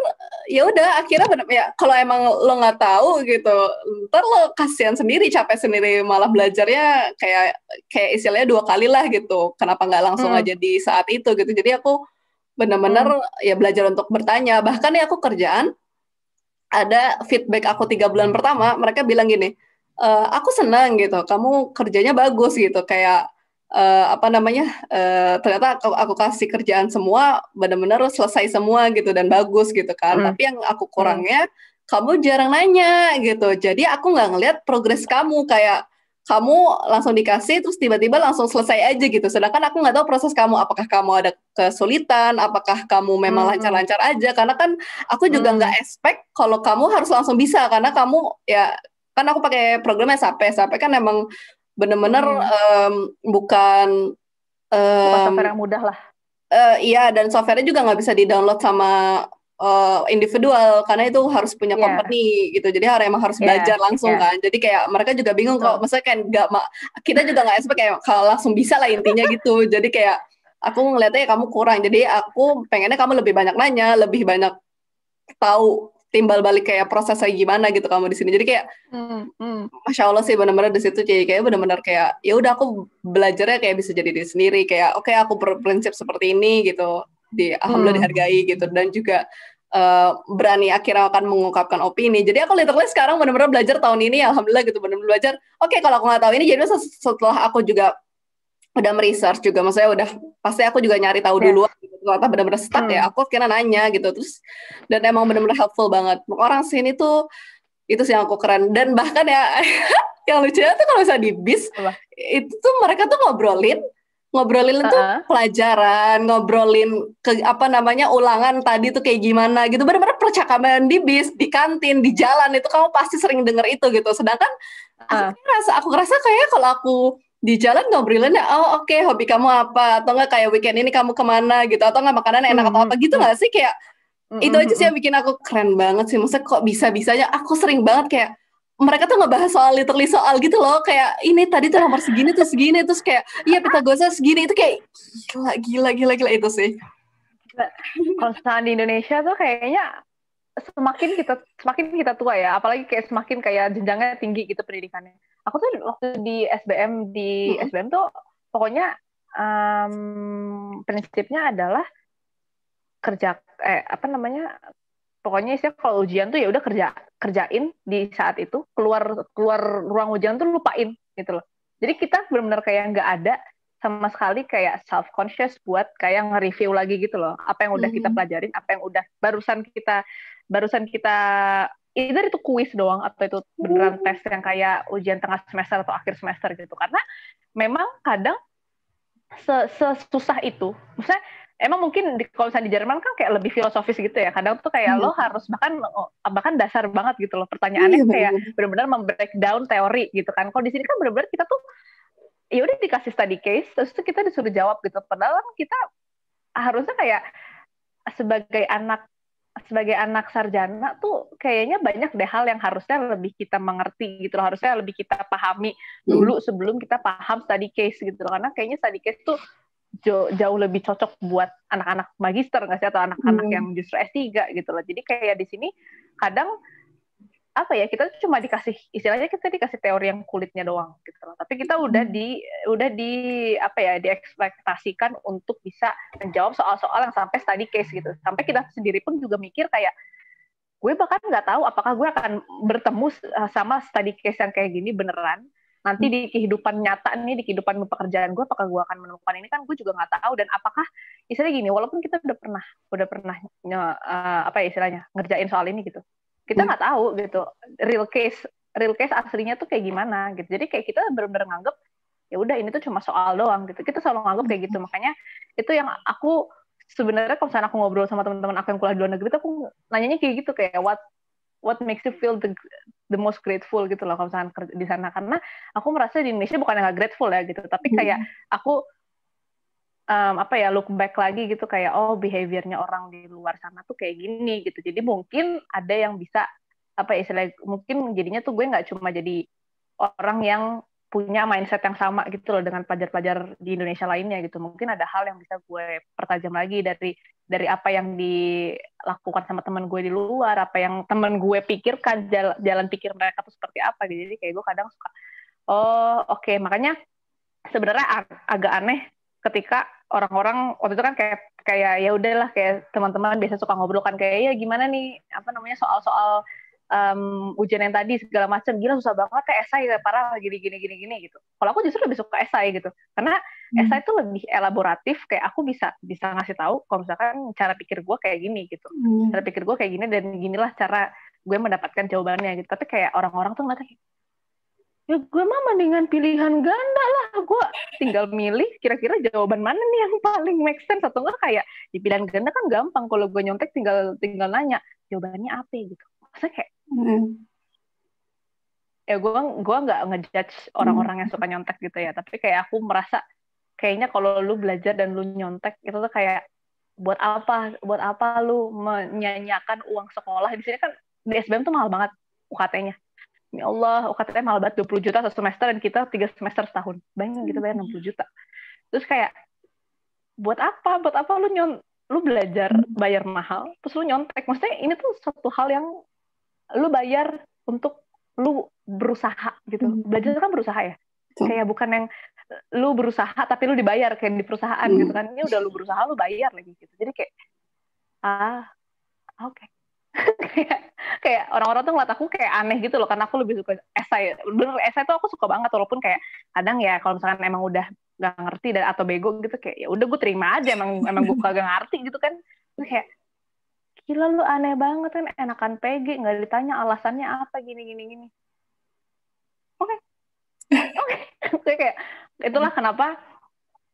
ya udah akhirnya ya kalau emang lo nggak tahu gitu, ntar lo kasihan sendiri, capek sendiri, malah belajarnya kayak istilahnya 2 kali lah gitu. Kenapa nggak langsung aja di saat itu gitu. Jadi aku bener-bener ya belajar untuk bertanya. Bahkan ya aku kerjaan, ada feedback aku 3 bulan pertama, mereka bilang gini, aku senang gitu, kamu kerjanya bagus gitu, kayak ternyata aku kasih kerjaan semua benar-benar selesai semua gitu dan bagus gitu kan. Tapi yang aku kurangnya kamu jarang nanya gitu, jadi aku nggak ngelihat progres kamu, kayak kamu langsung dikasih terus tiba-tiba langsung selesai aja gitu, sedangkan aku nggak tahu proses kamu, apakah kamu ada kesulitan, apakah kamu memang lancar-lancar aja, karena kan aku juga nggak expect kalau kamu harus langsung bisa, karena kamu ya kan aku pakai programnya SAP kan emang bener-bener bukan software yang mudah lah. Iya, dan softwarenya juga nggak bisa di-download sama individual karena itu harus punya company gitu, jadi emang harus belajar langsung kan, jadi kayak mereka juga bingung kok, maksudnya kan kita juga nggak expect kayak kalau langsung bisa lah intinya gitu, jadi kayak aku ngeliatnya kamu kurang, jadi aku pengennya kamu lebih banyak nanya, lebih banyak tahu timbal balik kayak prosesnya gimana gitu kamu di sini, jadi kayak masya Allah sih benar-benar di situ, jadi kayak benar-benar kayak ya udah aku belajarnya kayak bisa jadi diri sendiri, kayak oke, aku berprinsip seperti ini gitu, alhamdulillah dihargai gitu, dan juga berani akhirnya akan mengungkapkan opini. Jadi aku literally sekarang benar-benar belajar tahun ini, alhamdulillah gitu, benar-benar belajar. Oke, kalau aku nggak tahu ini, jadi setelah aku juga udah meresearch juga, maksudnya udah pasti aku juga nyari tahu dulu gitu. Kalau benar-benar stuck ya aku akhirnya nanya gitu, terus dan emang benar-benar helpful banget. Orang sini tuh itu sih yang aku keren, dan bahkan ya yang lucunya tuh kalau misalnya di bis itu tuh mereka tuh ngobrolin itu pelajaran, ngobrolin ke apa namanya ulangan tadi tuh kayak gimana gitu, benar-benar percakapan di bis, di kantin, di jalan itu kamu pasti sering denger itu gitu. Sedangkan aku ngerasa kayak kalau aku di jalan ngobrolinnya, oh oke, hobi kamu apa, atau enggak kayak weekend ini kamu kemana gitu, atau enggak makanan enak atau apa gitu nggak sih, kayak itu aja sih yang bikin aku keren banget sih. Maksudnya kok bisa-bisanya aku sering banget kayak mereka tuh ngebahas soal literally soal gitu loh, kayak ini tadi tuh nomor segini tuh segini, terus kayak iya Pitagorasnya segini, itu kayak gila itu sih. Kalau misalnya di Indonesia tuh kayaknya semakin kita tua ya, apalagi kayak semakin kayak jenjangnya tinggi gitu pendidikannya. Aku tuh waktu di SBM tuh pokoknya prinsipnya adalah pokoknya istilah kalau ujian tuh ya udah kerjain di saat itu, keluar ruang ujian tuh lupain gitu loh. Jadi kita benar-benar kayak nggak ada sama sekali kayak self conscious buat kayak nge-review lagi gitu loh, apa yang udah kita pelajarin, apa yang udah barusan kita either itu kuis doang atau itu beneran tes yang kayak ujian tengah semester atau akhir semester gitu. Karena memang kadang sesusah itu, maksudnya emang mungkin kalau misalnya di Jerman kan kayak lebih filosofis gitu ya, kadang tuh kayak lo harus bahkan dasar banget gitu loh pertanyaannya, kayak benar-benar membreakdown teori gitu kan. Kalau di sini kan benar-benar kita tuh ya udah dikasih study case, terus tuh kita disuruh jawab gitu, padahal kita harusnya kayak sebagai anak sarjana tuh kayaknya banyak deh hal yang harusnya lebih kita mengerti gitu loh, harusnya lebih kita pahami dulu sebelum kita paham study case gitu loh. Karena kayaknya study case tuh jauh lebih cocok buat anak-anak magister nggak sih, atau anak-anak yang justru S3 gitu loh. Jadi kayak di sini kadang apa ya, kita cuma dikasih istilahnya, kita dikasih teori yang kulitnya doang gitu loh. Tapi kita udah diekspektasikan untuk bisa menjawab soal-soal yang sampai study case gitu. Sampai kita sendiri pun juga mikir kayak, gue bahkan nggak tahu apakah gue akan bertemu sama study case yang kayak gini beneran nanti di kehidupan nyata nih, di kehidupan pekerjaan gue, apakah gue akan menemukan ini, kan gue juga nggak tahu. Dan apakah istilahnya gini, walaupun kita udah pernah istilahnya ngerjain soal ini gitu, kita nggak tahu gitu real case aslinya tuh kayak gimana gitu. Jadi kayak kita benar-benar nganggep ya udah ini tuh cuma soal doang gitu. Kita selalu nganggep kayak gitu. Makanya itu yang aku sebenarnya kalau misalnya aku ngobrol sama teman-teman aku yang kuliah di luar negeri tuh aku nanyanya kayak gitu, kayak what makes you feel the most grateful gitu loh kalau misalnya di sana. Karena aku merasa di Indonesia bukan yang nggak grateful ya gitu, tapi kayak aku look back lagi gitu, kayak behaviornya orang di luar sana tuh kayak gini gitu. Jadi mungkin ada yang bisa mungkin jadinya tuh gue nggak cuma jadi orang yang punya mindset yang sama gitu loh dengan pelajar-pelajar di Indonesia lainnya gitu. Mungkin ada hal yang bisa gue pertajam lagi dari apa yang dilakukan sama teman gue di luar, apa yang teman gue pikirkan, jalan pikir mereka tuh seperti apa gitu. Jadi kayak gue kadang suka oke. Makanya sebenarnya agak aneh ketika orang-orang waktu itu kan kayak ya udahlah, kayak teman-teman biasa suka ngobrol kan kayak ya gimana nih soal-soal ujian yang tadi segala macam, gila susah banget kayak esai parah gini gitu. Kalau aku justru lebih suka esai gitu, karena esai itu lebih elaboratif, kayak aku bisa ngasih tahu kalau misalkan cara pikir gue kayak gini gitu, cara pikir gue kayak gini dan ginilah cara gue mendapatkan jawabannya gitu. Tapi kayak orang-orang tuh ngeliatnya ya gue mah mendingan pilihan ganda lah, gue tinggal milih kira-kira jawaban mana nih yang paling make sense, atau enggak kayak di pilihan ganda kan gampang, kalau gue nyontek tinggal nanya jawabannya apa gitu. Maksudnya kayak ya gue nggak ngejudge orang-orang yang suka nyontek gitu ya, tapi kayak aku merasa kayaknya kalau lu belajar dan lu nyontek itu tuh kayak buat apa lu menyanyiakan uang sekolah di sini kan. Di SBM tuh mahal banget UKT-nya. Ya Allah, UKT-nya mahal banget, 20 juta satu semester, dan kita 3 semester setahun. Bayangin kita bayar 60 juta. Terus kayak, buat apa lu belajar bayar mahal, terus lu nyontek. Maksudnya ini tuh suatu hal yang lu bayar untuk lu berusaha gitu. Belajar kan berusaha ya. Kayak bukan yang lu berusaha tapi lu dibayar kayak di perusahaan gitu kan. Ini udah lu berusaha, lu bayar lagi gitu. Jadi kayak, oke. Kayak orang-orang tuh ngeliat aku kayak aneh gitu loh, karena aku lebih suka esai. Bener, esai tuh aku suka banget, walaupun kayak kadang ya kalau misalkan emang udah gak ngerti dan atau bego gitu, kayak ya udah gue terima aja, emang gue kagak ngerti gitu kan. Terus kayak, gila lu aneh banget kan, enakan PG nggak ditanya alasannya apa gini. Oke. Kayak itulah kenapa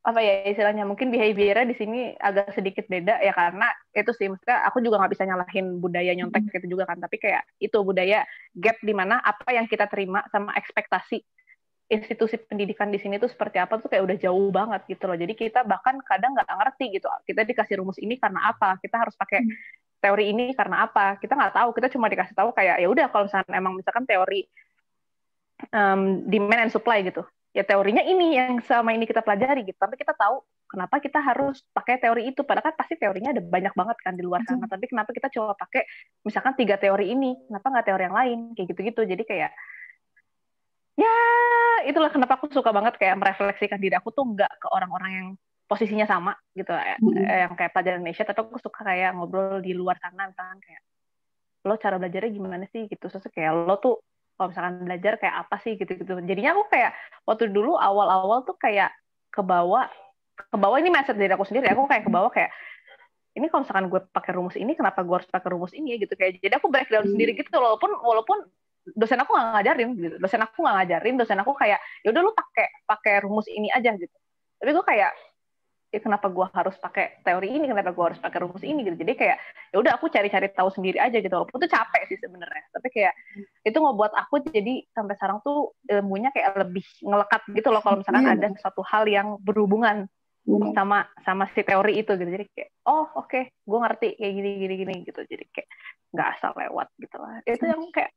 apa ya istilahnya, mungkin behavior-nya di sini agak sedikit beda ya, karena itu sih, maksudnya aku juga nggak bisa nyalahin budaya nyontek gitu juga kan, tapi kayak itu budaya gap di mana apa yang kita terima sama ekspektasi institusi pendidikan di sini tuh seperti apa tuh kayak udah jauh banget gitu loh. Jadi kita bahkan kadang nggak ngerti gitu, kita dikasih rumus ini karena apa, kita harus pakai teori ini karena apa, kita nggak tahu, kita cuma dikasih tahu kayak ya udah kalau misalkan teori demand and supply gitu, ya teorinya ini yang selama ini kita pelajari gitu, tapi kita tahu kenapa kita harus pakai teori itu, padahal kan pasti teorinya ada banyak banget kan di luar sana, tapi kenapa kita coba pakai misalkan 3 teori ini, kenapa nggak teori yang lain, kayak gitu-gitu. Jadi kayak ya itulah kenapa aku suka banget kayak merefleksikan diri aku tuh nggak ke orang-orang yang posisinya sama gitu, yang kayak pelajaran Indonesia, tapi aku suka kayak ngobrol di luar sana, misalkan kayak lo cara belajarnya gimana sih gitu, terus kayak lo tuh kalau misalkan belajar kayak apa sih gitu-gitu. Jadinya aku kayak waktu dulu awal-awal tuh kayak kebawa ini mindset dari aku sendiri, aku kayak kebawa kayak ini kalau misalkan gue pakai rumus ini, kenapa gue harus pakai rumus ini ya gitu, kayak jadi aku breakdown sendiri gitu, walaupun dosen aku nggak ngajarin gitu, dosen aku kayak ya udah lu pakai rumus ini aja gitu, tapi gue kayak ya kenapa gue harus pakai teori ini, kenapa gue harus pakai rumus ini gitu. Jadi kayak ya udah aku cari-cari tahu sendiri aja gitu, walaupun itu capek sih sebenarnya, tapi kayak itu ngebuat aku jadi sampai sekarang tuh ilmunya kayak lebih ngelekat gitu loh, kalau misalkan ada satu hal yang berhubungan sama si teori itu gitu. Jadi kayak oke, gue ngerti kayak gini gitu. Jadi kayak nggak asal lewat gitu lah. Itu yang kayak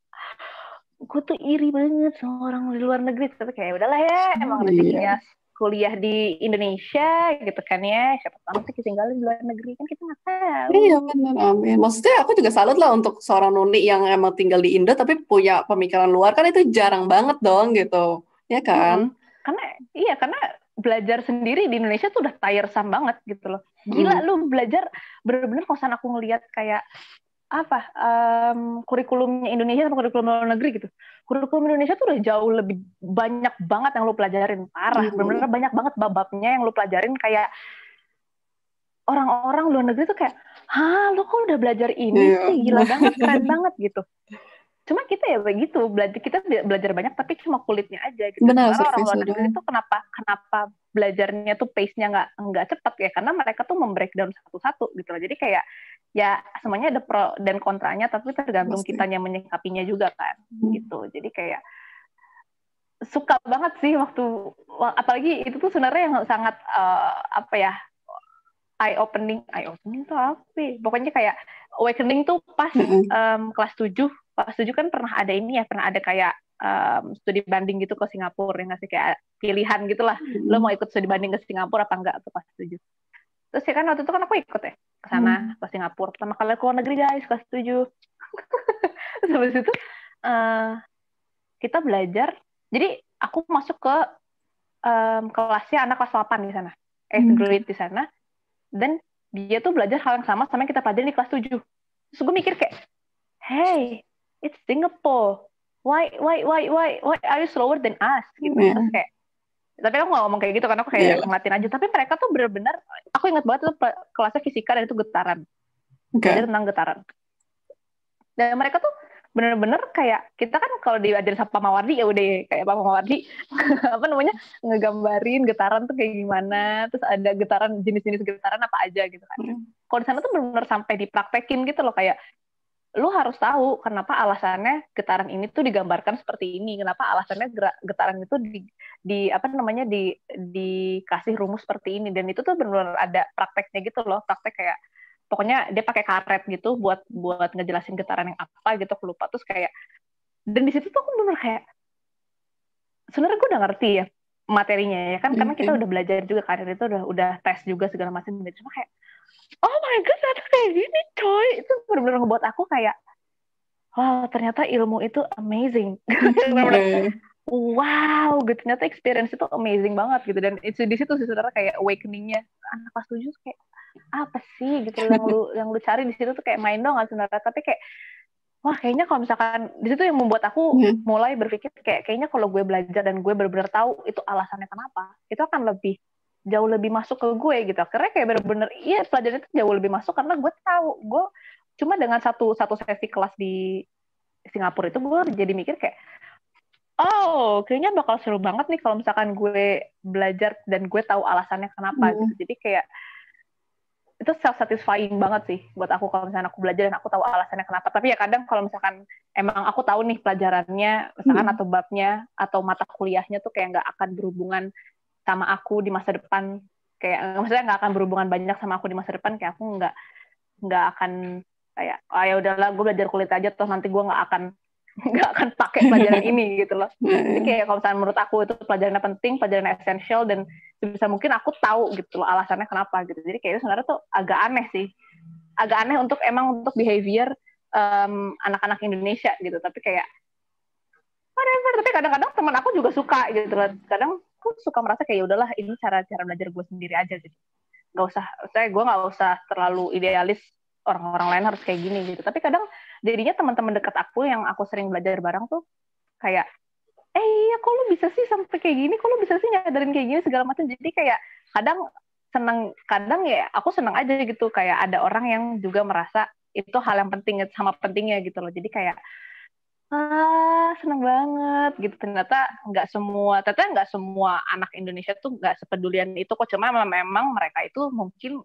gue tuh iri banget sama orang di luar negeri, tapi kayak udahlah ya, emang rezekinya kuliah di Indonesia gitu kan ya, siapa tahu nanti ketinggalan di luar negeri kan kita nggak tahu. Iya benar, amin. Maksudnya aku juga salut lah untuk seorang Nuni yang emang tinggal di Indo tapi punya pemikiran luar, kan itu jarang banget dong gitu, ya kan? Karena belajar sendiri di Indonesia tuh udah tiresome banget gitu loh. Gila lu belajar bener-bener, kosan aku ngelihat kayak kurikulumnya Indonesia sama kurikulum luar negeri gitu. Kurikulum Indonesia tuh udah jauh lebih banyak banget yang lu pelajarin, parah. Bener-bener banyak banget babnya yang lu pelajarin, kayak orang-orang luar negeri tuh kayak, lu kok udah belajar ini sih, gila banget, keren banget gitu. Cuma kita ya begitu, kita belajar banyak tapi cuma kulitnya aja gitu. Benar, karena orang luar negeri itu kenapa belajarnya tuh pace-nya nggak cepat ya, karena mereka tuh membreakdown satu-satu gitu loh. Jadi kayak ya semuanya ada pro dan kontranya, tapi tergantung kitanya menyikapinya juga kan gitu. Jadi kayak suka banget sih apalagi itu tuh sebenarnya yang sangat eye opening tuh apa? Pokoknya kayak awakening tuh pas kelas 7 kan pernah ada kayak studi banding gitu ke Singapura, yang ngasih kayak pilihan gitulah, lo mau ikut studi banding ke Singapura apa enggak ke kelas 7. Terus ya kan waktu itu kan aku ikut ya ke sana ke Singapura, pertama kali ke luar negeri guys, kelas 7. Terus habis itu kita belajar, jadi aku masuk ke kelasnya anak kelas 8 di sana, 8th grade di sana, dan dia tuh belajar hal yang sama yang kita pelajarin di kelas 7. Terus gue mikir kayak, hey, it's Singapore. Why are you slower than us? Gitu. Terus kayak, tapi aku nggak ngomong kayak gitu, karena aku kayak ngeliatin aja. Tapi mereka tuh benar-benar, aku ingat banget tuh kelasnya fisika dan itu getaran. Belajar tentang getaran. Dan mereka tuh bener-bener kayak, kita kan kalau diajarin sama Pak Mawardi ya udah kayak Pak Mawardi ngegambarin getaran tuh kayak gimana, terus ada jenis-jenis getaran apa aja gitu kan. Kalau di sana tuh bener-bener sampai dipraktekin gitu loh, kayak lu harus tahu kenapa alasannya getaran ini tuh digambarkan seperti ini, kenapa alasannya getaran itu dikasih rumus seperti ini, dan itu tuh benar-benar ada prakteknya gitu loh, praktek kayak pokoknya dia pakai karet gitu buat ngejelasin getaran yang apa gitu, aku lupa. Terus kayak, dan di situ tuh aku benar kayak sebenarnya gue udah ngerti ya materinya ya kan, karena kita udah belajar juga kan, itu udah tes juga segala macam gitu. Cuma kayak oh my god, ternyata kayak gini coy, itu benar-benar ngebuat aku kayak wow, ternyata ilmu itu amazing. Wow, gitu, ternyata experience itu amazing banget gitu. Dan itu di situ sih saudara kayak awakening-nya anak kelas 7 kayak apa sih gitu yang lu cari di situ tuh kayak main dong saudara. Tapi kayak wah, kayaknya kalau misalkan di situ yang membuat aku mulai berpikir kayaknya kalau gue belajar dan gue benar-benar tahu itu alasannya kenapa, itu akan jauh lebih masuk ke gue gitu. Akhirnya kayak benar-benar iya, pelajaran itu jauh lebih masuk karena gue tahu. Gue cuma dengan satu sesi kelas di Singapura itu gue jadi mikir kayak oh, kayaknya bakal seru banget nih kalau misalkan gue belajar dan gue tahu alasannya kenapa gitu. Jadi kayak itu self-satisfying banget sih buat aku kalau misalkan aku belajar dan aku tahu alasannya kenapa. Tapi ya kadang kalau misalkan emang aku tahu nih pelajarannya, misalkan atau babnya atau mata kuliahnya tuh kayak nggak akan berhubungan sama aku di masa depan, kayak maksudnya nggak akan berhubungan banyak sama aku di masa depan, kayak aku nggak akan kayak ya udahlah gue belajar kulit aja toh nanti gue nggak akan pakai pelajaran ini gitu loh. Jadi kayak kalau misalnya menurut aku itu pelajarannya penting, pelajaran esensial, dan sebisa mungkin aku tahu gitu loh alasannya kenapa gitu. Jadi kayak itu sebenarnya tuh agak aneh sih, agak aneh untuk behavior anak-anak Indonesia gitu. Tapi kayak whatever. Tapi kadang-kadang teman aku juga suka gitu loh. Kadang aku suka merasa kayak udahlah ini cara belajar gue sendiri aja gitu. Gue nggak usah terlalu idealis orang-orang lain harus kayak gini gitu. Tapi kadang jadinya teman-teman dekat aku yang aku sering belajar bareng tuh kayak iya kok lu bisa sih sampai kayak gini, kok lu bisa sih nyadarin kayak gini segala macam. Jadi kayak kadang ya aku seneng aja gitu, kayak ada orang yang juga merasa itu hal yang penting sama pentingnya gitu loh. Jadi kayak seneng banget gitu. Ternyata nggak semua anak Indonesia tuh nggak sepedulian itu kok. Cuma memang mereka itu mungkin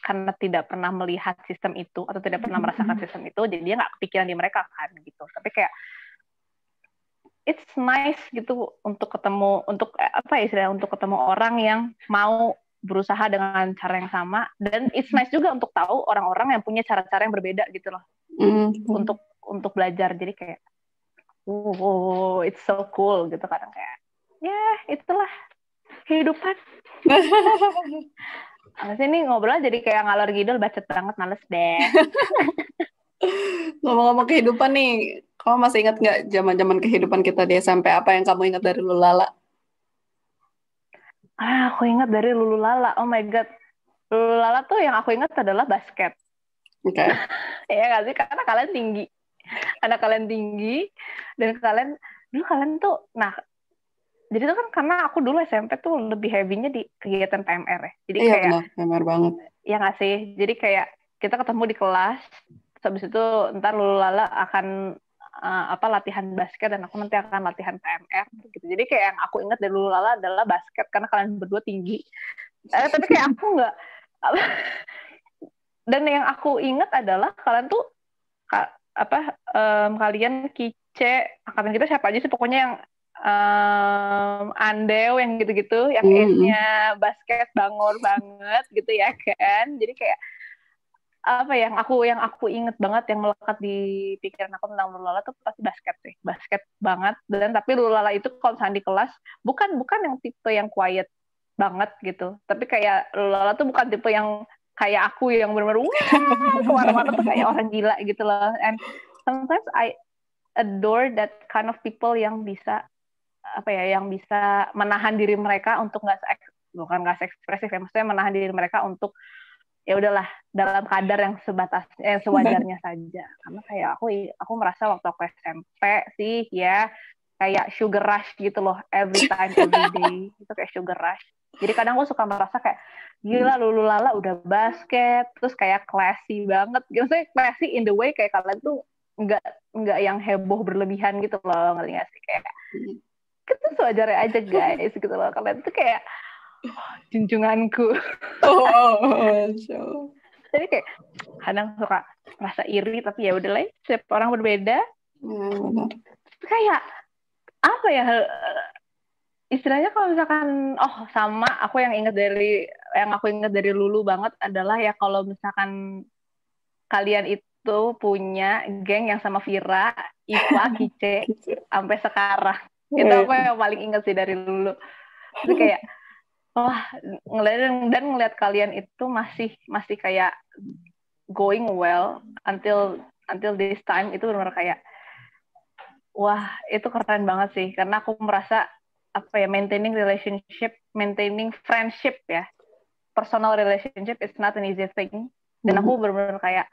karena tidak pernah melihat sistem itu atau tidak pernah merasakan sistem itu, jadi dia nggak kepikiran di mereka kan gitu. Tapi kayak it's nice gitu untuk ketemu, untuk ketemu orang yang mau berusaha dengan cara yang sama, dan it's nice juga untuk tahu orang-orang yang punya cara-cara yang berbeda gitu loh untuk belajar. Jadi kayak it's so cool gitu. Kadang kayak itulah kehidupan. Males ini ngobrol jadi kayak ngalor ngidul, bacot banget, males deh. Ngomong-ngomong kehidupan nih, kamu masih ingat nggak zaman-zaman kehidupan kita di SMP? Apa yang kamu ingat dari Lulala? Aku ingat dari Lululala. Oh my god, Lululala tuh yang aku ingat adalah basket. Oke. Okay. Ya nggak sih, karena kalian tinggi, anak kalian tinggi, dan kalian tuh, nah jadi itu kan karena aku dulu SMP tuh lebih heavy-nya di kegiatan PMR ya. Jadi iya, kayak benar, PMR banget. Ya nggak sih? Jadi kayak kita ketemu di kelas, habis itu ntar Lala akan latihan basket dan aku nanti akan latihan PMR gitu. Jadi kayak yang aku ingat dari Lala adalah basket karena kalian berdua tinggi. Tapi kayak aku nggak. Dan yang aku ingat adalah kalian tuh kalian Kice, angkatan kita siapa aja sih pokoknya yang Andeu yang gitu-gitu, yang S-nya basket bangor banget gitu ya kan. Jadi kayak yang aku inget banget, yang melekat di pikiran aku tentang Lulala tuh pasti basket banget. Dan tapi Lulala itu kalau misalnya di kelas bukan yang tipe yang quiet banget gitu, tapi kayak Lulala tuh bukan tipe yang kayak aku yang benar-benar kemana-mana tuh kayak orang gila gitu loh. And sometimes I adore that kind of people yang bisa yang bisa menahan diri mereka untuk nggak ekspresif ya, maksudnya menahan diri mereka untuk ya udahlah dalam kadar yang sewajarnya saja. Karena kayak aku merasa waktu aku SMP sih ya kayak sugar rush gitu loh, every day itu kayak sugar rush. Jadi kadang aku suka merasa kayak gila Lululala udah basket terus kayak classy banget, maksudnya classy in the way kayak kalian tuh nggak yang heboh berlebihan gitu loh, ngerti nggak sih, kayak itu sewajarnya aja guys gitu loh. Kalian tuh kayak junjunganku. Oh. Jadi kayak kadang suka merasa iri, tapi ya udahlah, setiap orang berbeda. Benar. Kayak apa ya, istilahnya kalau misalkan sama aku yang aku ingat dari Lulu banget adalah ya kalau misalkan kalian itu punya geng yang sama Vira, Iva, Kice sampai sekarang. Itu aku yang paling ingat sih dari Lulu. Itu kayak wah, ngeliat kalian itu masih kayak going well until this time, itu benar-benar kayak wah, itu keren banget sih, karena aku merasa apa ya, maintaining relationship, maintaining friendship ya, personal relationship is not an easy thing. Dan aku benar-benar kayak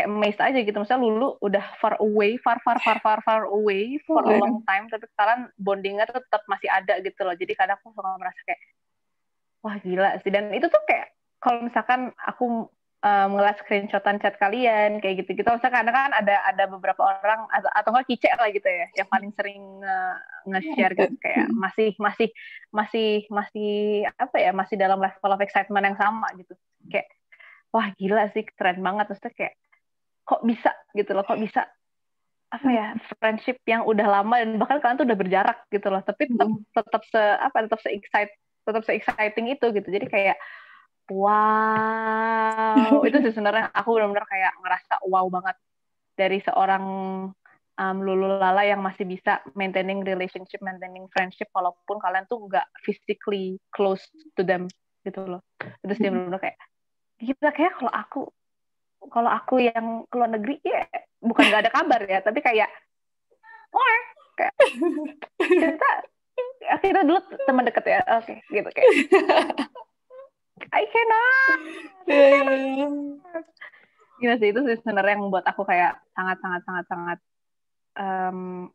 amazed aja gitu. Misalnya Lulu udah far away for a long time, tapi sekarang bondingnya tuh tetap masih ada gitu loh. Jadi kadang aku suka merasa kayak wah gila sih. Dan itu tuh kayak kalau misalkan aku ngeliat screenshotan chat kalian kayak gitu-gitu, misalkan kan ada beberapa orang atau nggak Kice lah gitu ya, yang paling sering nge-share gitu, kayak masih apa ya, masih dalam level of excitement yang sama gitu. Kayak wah gila sih, keren banget. Maksudnya kayak kok bisa gitu loh, kok bisa apa ya, friendship yang udah lama dan bahkan kalian tuh udah berjarak gitu loh, tapi tetap se exciting itu gitu. Jadi kayak wow, itu sih sebenarnya aku benar-benar kayak ngerasa wow banget dari seorang Lulu Lala yang masih bisa maintaining relationship, maintaining friendship walaupun kalian tuh nggak physically close to them gitu loh. Itu sih benar-benar kayak gila. Kayak kalau aku yang keluar negeri ya bukan nggak ada kabar ya, tapi kayak kayak kita dulu teman dekat ya, oke gitu kayak I cannot. Gila sih, itu sih sebenarnya yang membuat aku kayak sangat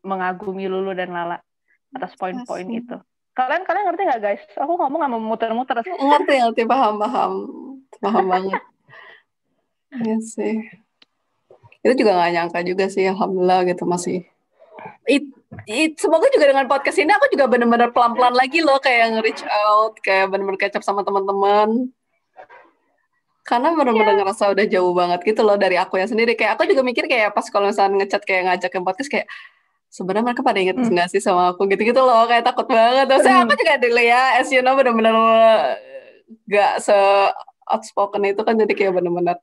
mengagumi Lulu dan Lala atas poin-poin itu. Kalian ngerti nggak guys? Aku ngomong nggak mau muter-muter. Ngerti, paham banget. Iya sih. Itu juga nggak nyangka juga sih, alhamdulillah gitu masih. Semoga juga dengan podcast ini aku juga benar-benar pelan-pelan lagi loh kayak nge-reach out, kayak benar-benar catch up sama teman-teman. Karena benar-benar ngerasa udah jauh banget gitu loh dari aku yang sendiri. Kayak aku juga mikir kayak pas kalau misalnya ngechat kayak ngajak ke podcast kayak sebenarnya mereka pada inget nggak sih sama aku gitu-gitu loh, kayak takut banget. Terusnya aku juga dulu ya, as you know, benar-benar gak se outspoken itu kan, jadi kayak benar-benar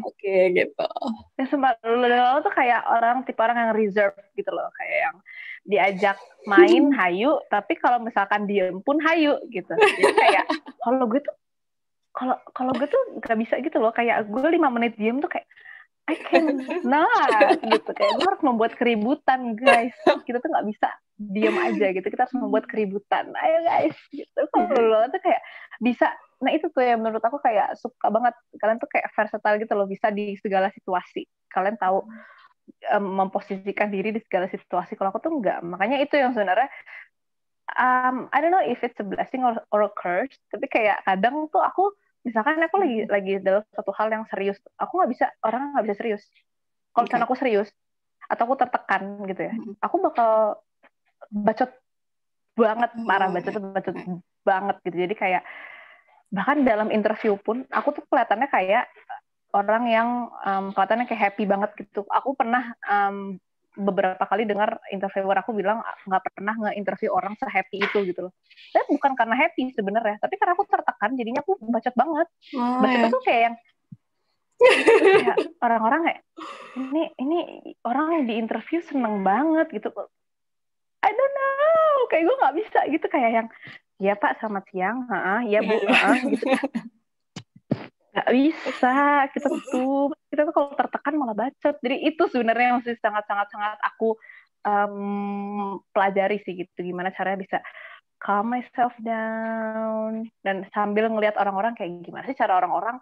oke, gitu. Ya sempat Lulu tuh kayak tipe orang yang reserve gitu loh, kayak yang diajak main hayu, tapi kalau misalkan diem pun hayu gitu. Jadi kayak kalau gue tuh gak bisa gitu loh, kayak gue 5 menit diem tuh kayak I cannot gitu, kayak gue harus membuat keributan guys, kita tuh nggak bisa diem aja gitu, kita harus membuat keributan, ayo guys gitu. Kalau tuh kayak bisa, nah itu tuh yang menurut aku kayak suka banget, kalian tuh kayak versatile gitu loh, bisa di segala situasi, kalian tahu memposisikan diri di segala situasi. Kalau aku tuh enggak, makanya itu yang sebenarnya I don't know if it's a blessing or a curse, tapi kayak kadang tuh aku misalkan aku lagi dalam satu hal yang serius, aku orang nggak bisa serius. Kalau misalnya aku serius atau aku tertekan gitu ya, aku bakal bacot banget, parah bacot banget gitu. Jadi kayak bahkan dalam interview pun aku tuh kelihatannya kayak orang yang kelihatannya kayak happy banget gitu. Aku pernah beberapa kali dengar interviewer aku bilang nggak pernah nge-interview orang se-happy itu gitu loh. Tapi bukan karena happy sebenarnya, tapi karena aku tertekan, jadinya aku bacot banget. Bacot tuh kayak yang kayak orang-orang kayak ini orang di interview seneng banget gitu. I don't know, kayak gue nggak bisa gitu, kayak yang ya Pak selamat siang, ya Bu, gitu. Nggak bisa, kita tuh kalau tertekan malah bacot. Jadi itu sebenarnya masih sangat aku pelajari sih gitu, gimana caranya bisa calm myself down dan sambil ngelihat orang-orang kayak gimana sih cara orang-orang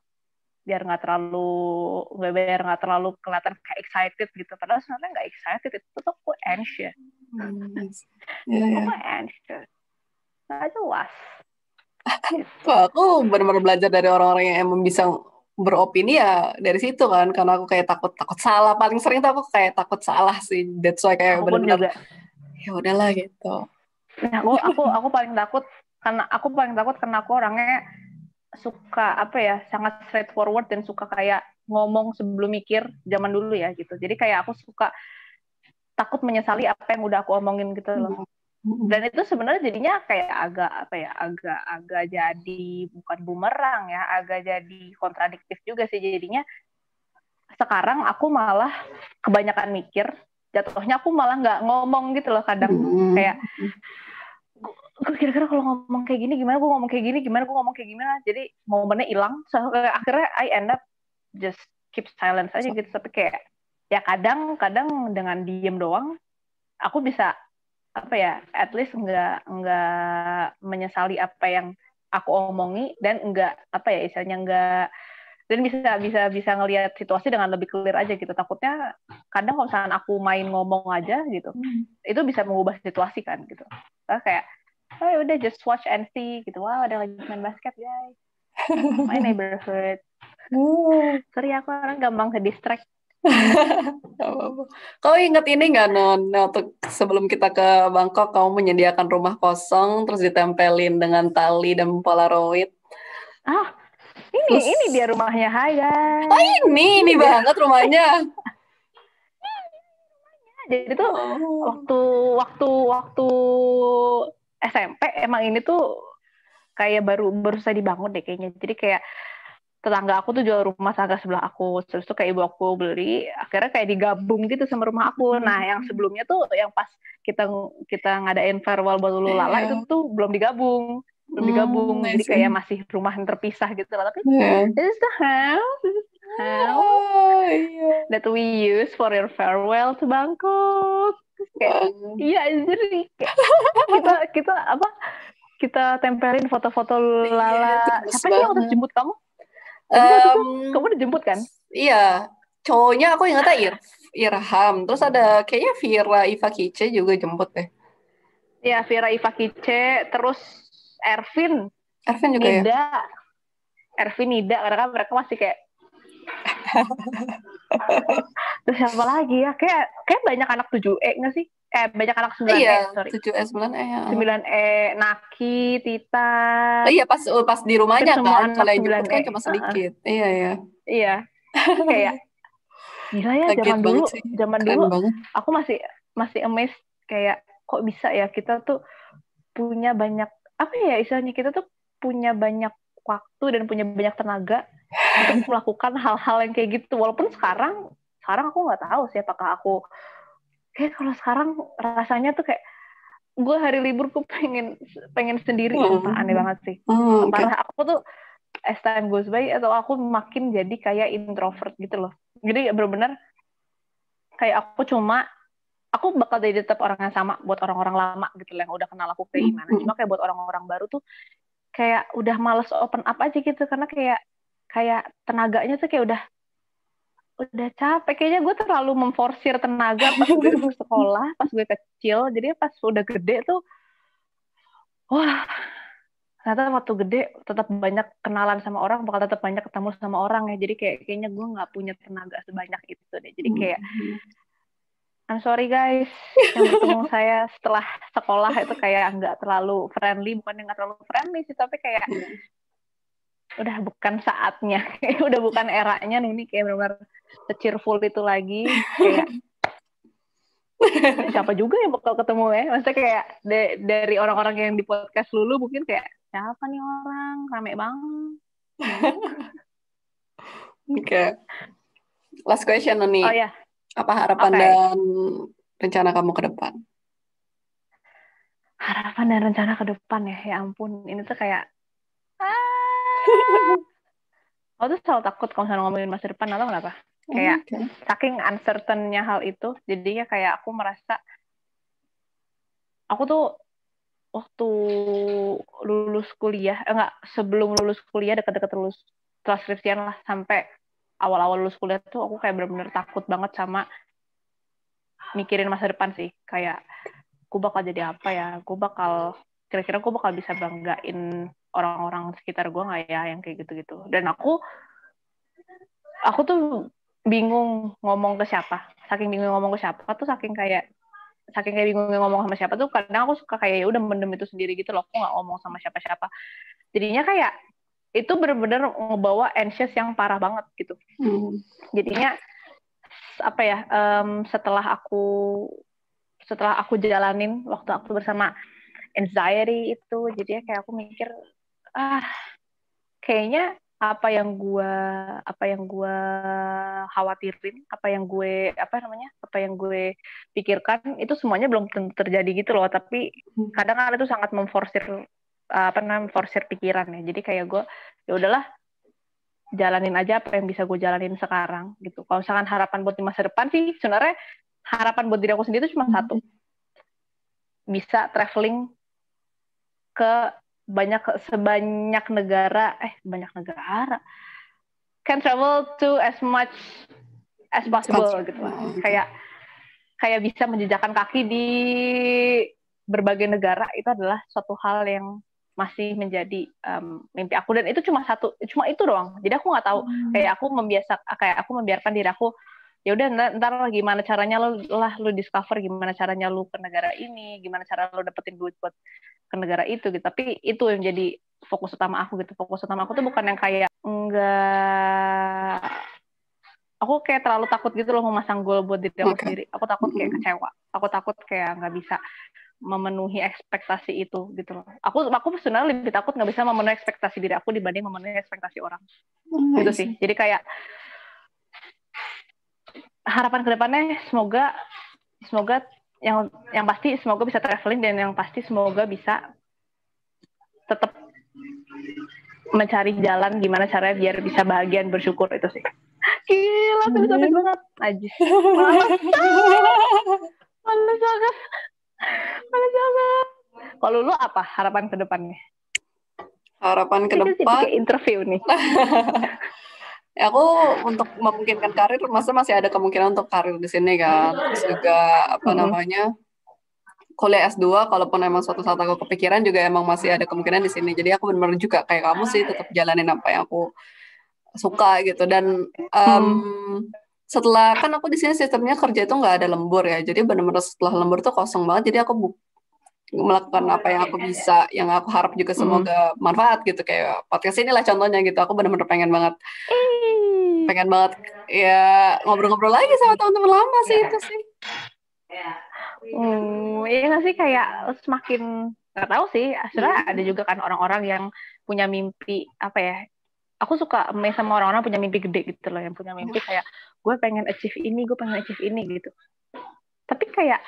biar nggak terlalu kelihatan kayak excited gitu, padahal sebenarnya nggak excited, itu tuh aku anxious. Aku anxious, nggak jelas. Aku benar-benar belajar dari orang-orang yang emang bisa beropini ya dari situ kan, karena aku kayak takut salah, paling sering tuh aku kayak takut salah sih, that's why kayak benar-benar ya udahlah gitu. Nah, aku paling takut karena aku orangnya suka apa ya, sangat straightforward dan suka kayak ngomong sebelum mikir zaman dulu ya gitu. Jadi kayak aku suka takut menyesali apa yang udah aku omongin gitu loh. Dan itu sebenarnya jadinya kayak agak apa ya, agak jadi bukan bumerang ya, agak jadi kontradiktif juga sih jadinya. Sekarang aku malah kebanyakan mikir, jatuhnya aku malah nggak ngomong gitu loh kadang. Kayak gue kira-kira kalau ngomong kayak gini gimana, gue ngomong kayak gini gimana, gue ngomong kayak gimana, jadi momennya hilang. So, akhirnya I end up just keep silence aja gitu. Tapi kayak ya kadang dengan diem doang aku bisa apa ya, at least nggak menyesali apa yang aku omongi, dan nggak apa ya istilahnya nggak, dan bisa ngelihat situasi dengan lebih clear aja gitu. Takutnya kadang kalau misalkan aku main ngomong aja gitu, itu bisa mengubah situasi kan gitu. Kayak oh ya udah just watch and see gitu. Wow, ada lagi main basket guys. My neighborhood. Sorry aku orang gampang ke distract. Kau ingat ini nggak Non? Waktu sebelum kita ke Bangkok, kamu menyediakan rumah kosong terus ditempelin dengan tali dan polaroid. Ah, Terus, ini dia rumahnya. Hai guys. oh ini banget rumahnya. Jadi tuh waktu SMP emang ini tuh kayak baru saya dibangun deh kayaknya. Jadi kayak tetangga aku tuh jual rumah tangga sebelah aku, terus tuh kayak ibu aku beli, akhirnya kayak digabung gitu sama rumah aku. Nah yang sebelumnya tuh yang pas kita ngadain farewell buat Lulu Lala itu tuh belum digabung, jadi kayak masih rumah yang terpisah gitu lah. Tapi this is the house that we use for your farewell to Bangkok. Kayak iya jadi kita apa, kita tempelin foto-foto Lala. Siapa sih yang harus jemput kamu? Kamu udah jemput kan? Iya, cowoknya aku ingatnya Irham. Terus ada kayaknya Vira Iva Kice juga jemput deh. Iya, Vira Iva Kice, terus Ervin juga Nida. ya? Ervin Nida, karena kan mereka masih kayak terus siapa lagi ya? Kayak banyak anak 7E nggak sih? Banyak anak 9E, sorry. 7E, 9E ya. 9E, Naki, Tita. Iya, pas di rumahnya kan, kalau yang jemput kan 9E. cuma sedikit. Iya. Iya. Kayak gila ya, zaman dulu banget. aku masih amazed kayak kok bisa ya kita tuh punya banyak apa ya istilahnya, kita tuh punya banyak waktu dan punya banyak tenaga untuk melakukan hal-hal yang kayak gitu. Walaupun sekarang aku nggak tahu sih apakah aku kayak kalau sekarang rasanya tuh kayak gue hari libur gue pengen sendiri. Aneh banget sih. Parah, aku tuh as time goes by atau aku makin jadi kayak introvert gitu loh. Jadi benar-benar kayak aku bakal jadi tetap orang yang sama buat orang-orang lama gitu yang udah kenal aku kayak gimana. Cuma kayak buat orang-orang baru tuh kayak udah males open up aja gitu, karena kayak tenaganya tuh kayak udah capek. Kayaknya gue terlalu memforsir tenaga pas gue sekolah, pas gue kecil. Jadi pas udah gede tuh, wah, ternyata waktu gede tetap banyak kenalan sama orang, bakal tetap banyak ketemu sama orang ya. Jadi kayaknya gue nggak punya tenaga sebanyak itu deh. Jadi kayak I'm sorry guys, yang bertemu saya setelah sekolah itu kayak nggak terlalu friendly. Bukan nggak terlalu friendly sih, tapi kayak udah bukan saatnya, udah bukan eranya nih, ini kayak benar-benar se-cheerful itu lagi. Kayak siapa juga yang bakal ketemu ya? Maksudnya kayak dari orang-orang yang di podcast Lulu mungkin kayak siapa nih orang, rame banget. Oke. Last question nih. Oh ya. Apa harapan dan rencana kamu ke depan? Harapan dan rencana ke depan ya, ya ampun, ini tuh kayak aku tuh selalu takut kalau misalnya ngomongin masa depan, atau kenapa? Kayak saking uncertain-nya hal itu, jadinya kayak aku merasa aku tuh waktu lulus kuliah, sebelum lulus kuliah, dekat-dekat lulus skripsian lah, sampai awal-awal lulus kuliah tuh aku kayak benar-benar takut banget sama mikirin masa depan sih. Kayak aku bakal jadi apa ya, kira-kira aku bakal bisa banggain orang-orang sekitar gue nggak ya, yang kayak gitu-gitu. Dan aku tuh bingung ngomong ke siapa. Saking bingung ngomong ke siapa tuh, saking kayak bingung ngomong sama siapa tuh, kadang aku suka kayak ya udah mendem itu sendiri gitu loh. Aku nggak ngomong sama siapa-siapa. Jadinya kayak itu benar-benar ngebawa anxious yang parah banget gitu. Jadinya apa ya, setelah aku jalanin waktu aku bersama anxiety itu, jadinya kayak aku mikir, kayaknya apa yang gue khawatirin, apa yang gue pikirkan itu semuanya belum tentu terjadi gitu loh. Tapi kadang itu sangat memforsir pikiran ya. Jadi kayak gue, ya udahlah, jalanin aja apa yang bisa gue jalanin sekarang gitu. Kalau misalkan harapan buat di masa depan sih, sebenarnya harapan buat diri aku sendiri itu cuma satu, bisa traveling ke sebanyak negara, can travel to as much as possible gitu lah. Kayak bisa menjejakkan kaki di berbagai negara, itu adalah suatu hal yang masih menjadi mimpi aku, dan itu cuma itu doang. Jadi aku nggak tahu, kayak aku membiarkan diri aku, ya udah ntar gimana caranya lu discover gimana caranya lu ke negara ini, gimana cara lu dapetin duit buat ke negara itu gitu. Tapi itu yang jadi fokus utama aku gitu. Fokus utama aku tuh bukan yang kayak aku kayak terlalu takut gitu loh memasang goal buat diri aku sendiri. Aku takut kayak kecewa. Aku takut kayak nggak bisa memenuhi ekspektasi itu gitu loh. Aku sebenarnya lebih takut nggak bisa memenuhi ekspektasi diri aku dibanding memenuhi ekspektasi orang. Gitu sih. Jadi kayak harapan kedepannya semoga yang pasti semoga bisa traveling, dan yang pasti semoga bisa tetap mencari jalan gimana caranya biar bisa bahagia dan bersyukur. Itu sih. Gila, filosofis banget. Najis. Males banget. Kalau lu apa harapan ke depannya? Harapan ke depan kayak interview nih. Ya, aku untuk memungkinkan karir, masih ada kemungkinan untuk karir di sini kan. Terus juga kuliah S2, kalaupun emang suatu saat aku kepikiran juga emang masih ada kemungkinan di sini. Jadi aku benar-benar juga kayak kamu sih, tetap jalanin apa yang aku suka gitu. Dan setelah, kan aku di sini sistemnya kerja itu nggak ada lembur ya. Jadi benar-benar setelah lembur tuh kosong banget. Jadi aku melakukan apa yang aku bisa, yang aku harap juga semoga manfaat gitu. Kayak podcast inilah contohnya gitu. Aku benar-benar pengen banget ya ngobrol-ngobrol lagi sama teman-teman lama sih itu sih. Iya nggak sih, kayak semakin nggak tahu sih. Sebenarnya ada juga kan orang-orang yang punya mimpi apa ya. Aku suka sama orang-orang punya mimpi gede gitu loh, yang punya mimpi kayak gue pengen achieve ini gitu. Tapi kayak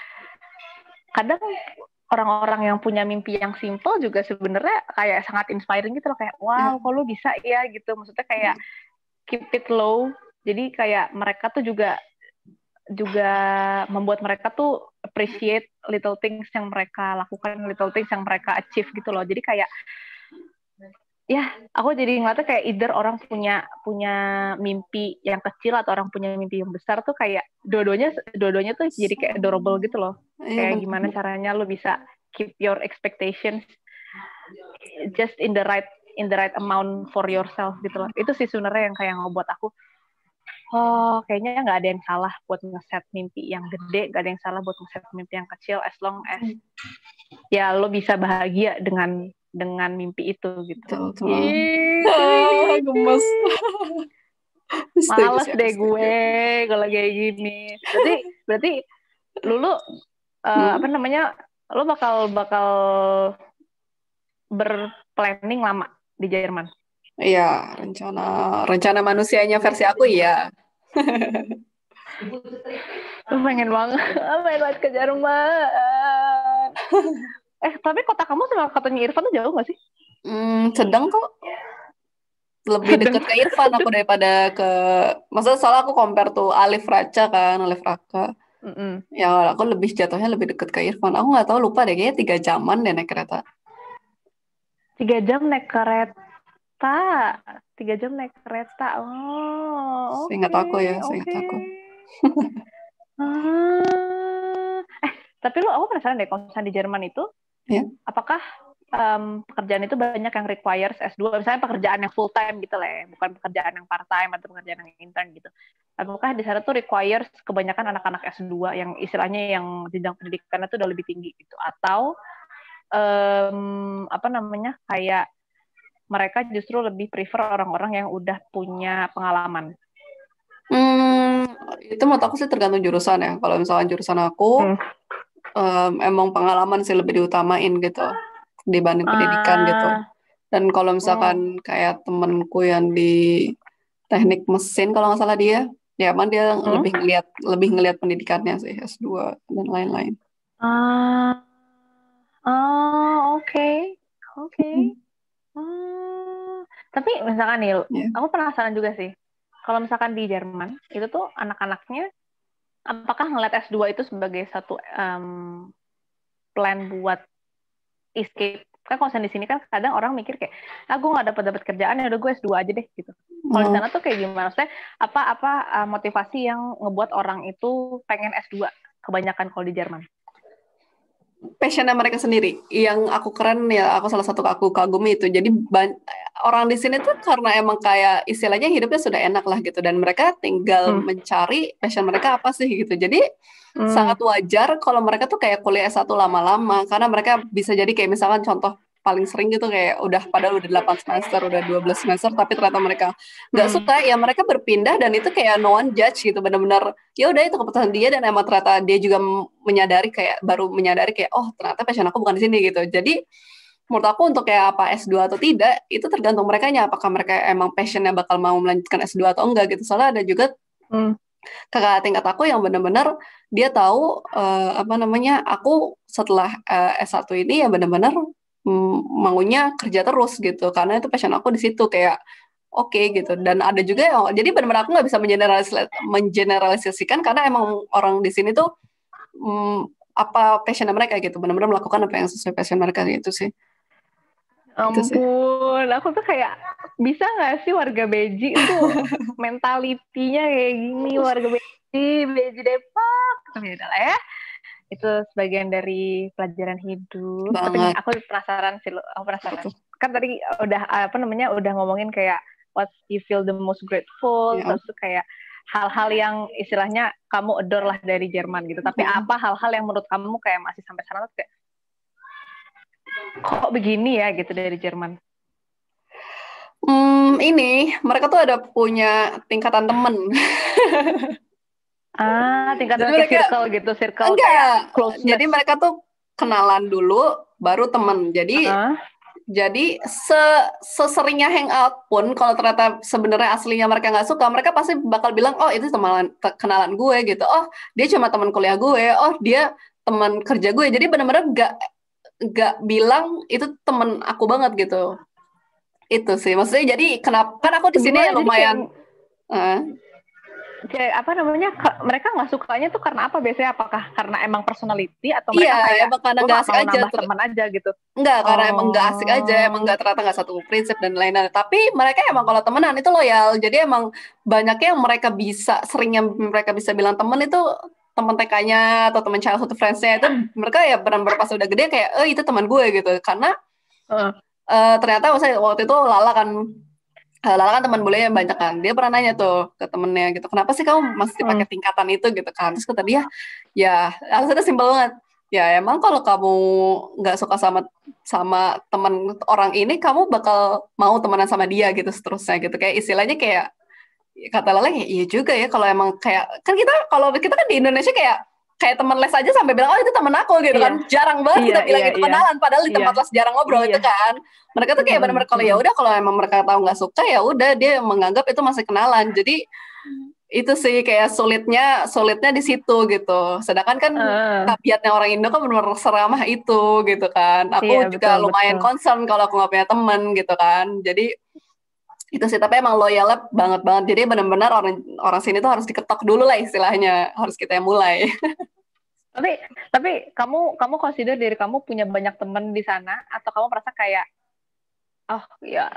kadang orang-orang yang punya mimpi yang simple juga sebenarnya kayak sangat inspiring gitu loh, kayak wow, kok lu bisa ya gitu. Maksudnya kayak keep it low. Jadi kayak mereka tuh juga membuat mereka tuh appreciate little things yang mereka lakukan, little things yang mereka achieve gitu loh. Jadi kayak ya, aku jadi ngeliatnya kayak either orang punya mimpi yang kecil atau orang punya mimpi yang besar tuh kayak dua-duanya tuh jadi kayak adorable gitu loh. Kayak gimana caranya lo bisa keep your expectations just in the right amount for yourself gitu loh. Itu sih sebenarnya yang kayak ngebuat aku, kayaknya nggak ada yang salah buat ngeset mimpi yang gede, nggak ada yang salah buat ngeset mimpi yang kecil, as long as ya lo bisa bahagia dengan mimpi itu gitu. Gemes. Males deh gue kalau kayak gini. Berarti lu lo bakal berplanning lama di Jerman. Iya, rencana manusianya versi aku iya. Pengen banget ke Jerman. Tapi kota kamu sama kotanya Irfan tuh jauh gak sih? Sedang kok. Lebih dekat ke Irfan aku daripada ke, maksudnya soalnya aku compare tuh Alif Raka. Ya aku jatuhnya lebih dekat ke Irfan. Aku nggak tahu, lupa deh, kayaknya 3 jaman deh naik kereta. 3 jam naik kereta. 3 jam naik kereta. Seingat aku. Tapi aku penasaran deh, kalau misalnya di Jerman itu, apakah pekerjaan itu banyak yang requires S2, misalnya pekerjaan yang full time gitu lah ya, bukan pekerjaan yang part time atau pekerjaan yang intern gitu. Apakah di sana tuh requires kebanyakan anak-anak S2 yang istilahnya yang jenjang pendidikannya tuh udah lebih tinggi gitu, atau kayak mereka justru lebih prefer orang-orang yang udah punya pengalaman? Itu menurut aku sih tergantung jurusan ya. Kalau misalkan jurusan aku, emang pengalaman sih lebih diutamain gitu dibanding pendidikan gitu. Dan kalau misalkan kayak temenku yang di teknik mesin kalau nggak salah dia, ya emang dia lebih ngelihat pendidikannya sih S2 dan lain-lain. Oke. Tapi misalkan nih, aku penasaran juga sih. Kalau misalkan di Jerman, itu tuh anak-anaknya, apakah ngeliat S2 itu sebagai satu plan buat escape? Kan kalau di sini kan kadang orang mikir kayak, gue nggak dapat kerjaan, ya udah gue S2 aja deh gitu. Kalau di sana tuh kayak gimana? Maksudnya apa motivasi yang ngebuat orang itu pengen S2 kebanyakan kalau di Jerman? Passionnya mereka sendiri. Yang aku keren ya, aku salah satu aku kagumi itu. Jadi orang di sini tuh karena emang kayak istilahnya hidupnya sudah enak lah gitu, dan mereka tinggal mencari passion mereka apa sih gitu. Jadi sangat wajar kalau mereka tuh kayak kuliah S1 lama-lama, karena mereka bisa jadi kayak misalkan contoh paling sering gitu kayak padahal udah 8 semester, udah 12 semester, tapi ternyata mereka nggak suka, ya mereka berpindah, dan itu kayak no one judge gitu, benar-benar ya udah itu keputusan dia, dan emang ternyata dia juga baru menyadari kayak oh ternyata passion aku bukan di sini gitu. Jadi menurut aku untuk kayak apa S2 atau tidak, itu tergantung merekanya, apakah mereka emang passionnya bakal mau melanjutkan S2 atau enggak gitu. Soalnya ada juga kakak tingkat aku yang benar-benar dia tahu aku setelah S1 ini ya benar-benar maunya kerja terus gitu, karena itu passion aku di situ kayak oke gitu. Dan ada juga jadi benar-benar aku nggak bisa mengeneralisasikan, karena emang orang di sini tuh apa passion mereka gitu, benar-benar melakukan apa yang sesuai passion mereka gitu sih. Ampun, aku tuh kayak bisa nggak sih warga Beji tuh mentalitinya kayak gini, warga Beji Depok, beda lah ya. Itu sebagian dari pelajaran hidup. Banget. Tapi nih, aku penasaran sih, aku penasaran. Kan tadi udah ngomongin kayak what you feel the most grateful, terus kayak hal-hal yang istilahnya kamu adore lah dari Jerman gitu. Tapi apa hal-hal yang menurut kamu kayak masih sampai sekarang tuh kayak kok begini ya gitu dari Jerman? Ini mereka tuh ada punya tingkatan temen. Tingkatan circle enggak, kayak closeness. Jadi mereka tuh kenalan dulu baru temen. Jadi seseringnya hangout pun kalau ternyata sebenarnya aslinya mereka nggak suka, mereka pasti bakal bilang oh itu kenalan gue gitu, oh dia cuma teman kuliah gue, oh dia teman kerja gue. Jadi benar-benar nggak bilang itu temen aku banget gitu. Itu sih maksudnya. Jadi kenapa kan aku di sini lumayan kayak apa namanya, mereka nggak sukanya tuh karena apa biasanya? Apakah karena emang personality atau mereka kayak karena nggak asik aja, teman aja gitu? Enggak, karena emang nggak asik aja, emang ternyata nggak satu prinsip dan lain-lain. Tapi mereka emang kalau temenan itu loyal. Jadi emang banyaknya yang seringnya mereka bisa bilang temen itu teman TK-nya atau teman childhood friends-nya, itu mereka ya benar-benar pas udah gede kayak itu teman gue gitu. Karena ternyata waktu itu Lala kan teman bolehnya banyak kan, dia pernah nanya tuh ke temennya gitu, kenapa sih kamu masih pakai tingkatan itu gitu kan. Terus kata dia ya alasannya simpel banget, ya emang kalau kamu nggak suka sama teman orang ini, kamu bakal mau temenan sama dia gitu seterusnya gitu. Kayak istilahnya kayak kata Lala ya iya juga ya, kalau emang kayak kan kita kan di Indonesia kayak teman les aja sampai bilang oh itu teman aku gitu kan, jarang banget kita bilang itu kenalan, padahal di tempat les jarang ngobrol itu kan. Mereka tuh kayak benar-benar kalau ya udah kalau emang mereka tahu nggak suka ya udah, dia menganggap itu masih kenalan. Jadi itu sih kayak sulitnya di situ gitu. Sedangkan kan tabiatnya orang Indo kan benar-benar seramah itu gitu kan. Aku juga lumayan concern kalau aku nggak punya teman gitu kan. Jadi itu sih, tapi emang loyalnya banget. Jadi benar-benar orang sini tuh harus diketok dulu lah istilahnya, harus kita yang mulai. tapi kamu consider diri kamu punya banyak teman di sana, atau kamu merasa kayak oh ya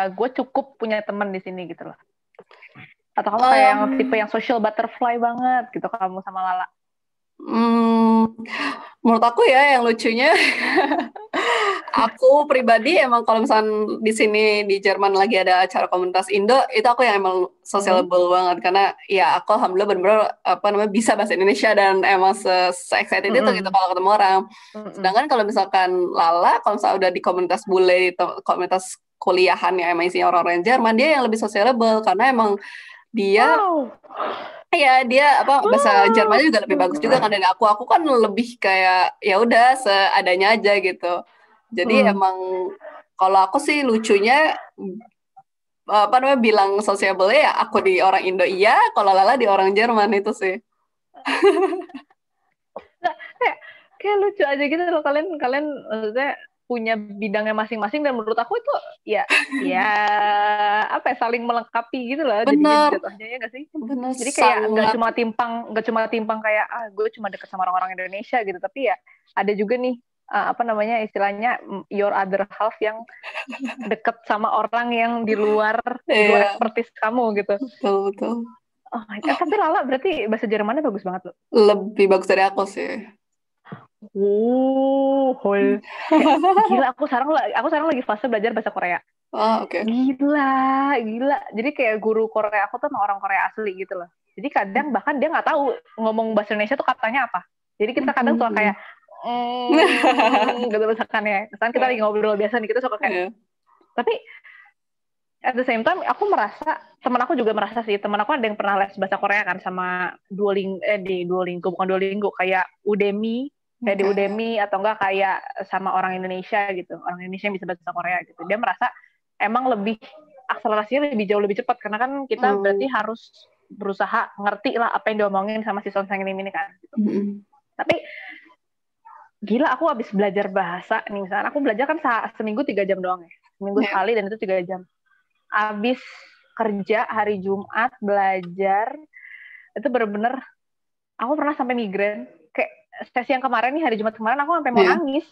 gue cukup punya teman di sini gitu loh? Atau kamu kayak yang tipe yang social butterfly banget gitu kamu sama Lala? Menurut aku ya yang lucunya aku pribadi emang kalau misalnya di sini di Jerman lagi ada acara komunitas Indo, itu aku yang emang sociable banget, karena ya aku alhamdulillah benar-benar bisa bahasa Indonesia dan emang se-excited itu gitu kalau ketemu orang. Sedangkan kalau misalkan Lala, kalau misalnya udah di komunitas bule, di komunitas kuliahan ya emang isinya orang-orang Jerman, dia yang lebih sociable karena emang dia dia bahasa Jermannya juga lebih bagus juga kan dari aku kan lebih kayak ya udah seadanya aja gitu. Jadi emang kalau aku sih lucunya bilang sociable ya aku di orang Indo iya, kalau Lala di orang Jerman itu sih. kayak lucu aja gitu loh, kalian maksudnya punya bidangnya masing-masing, dan menurut aku itu ya saling melengkapi gitu loh. Bener. Jadi jatuhnya ya nggak sih? Bener, jadi kayak nggak cuma timpang kayak gue cuma deket sama orang-orang Indonesia gitu, tapi ya ada juga nih istilahnya your other half yang deket sama orang yang di luar expertise kamu gitu. Betul. Oh my God. Tapi Lala berarti bahasa Jermannya bagus banget loh. Lebih bagus dari aku sih. Gila, aku sekarang lagi fase belajar bahasa Korea. Oke. Gila. Jadi kayak guru Korea aku tuh orang Korea asli gitu loh. Jadi kadang bahkan dia nggak tahu ngomong bahasa Indonesia tuh katanya apa. Jadi kita kadang suka kayak gitu misalkan ya. Misalkan kita lagi ngobrol biasa nih, kita suka kayak. Tapi at the same time aku merasa, teman aku juga merasa sih, teman aku ada yang pernah les bahasa Korea kan sama Duolingo, bukan Duolingo, kayak Udemy. Kayak di Udemy atau enggak kayak sama orang Indonesia gitu. Orang Indonesia yang bisa bahasa Korea gitu. Dia merasa emang lebih akselerasinya jauh lebih cepat karena kan kita berarti harus berusaha ngerti lah apa yang diomongin sama si Sonsang ini kan gitu. Tapi gila, aku habis belajar bahasa nih, misalnya aku belajar kan seminggu 3 jam doang ya. Seminggu sekali, dan itu 3 jam. Habis kerja hari Jumat belajar, itu bener-bener aku pernah sampai migrain. Kayak sesi yang kemarin nih, hari Jumat kemarin aku sampai mau nangis.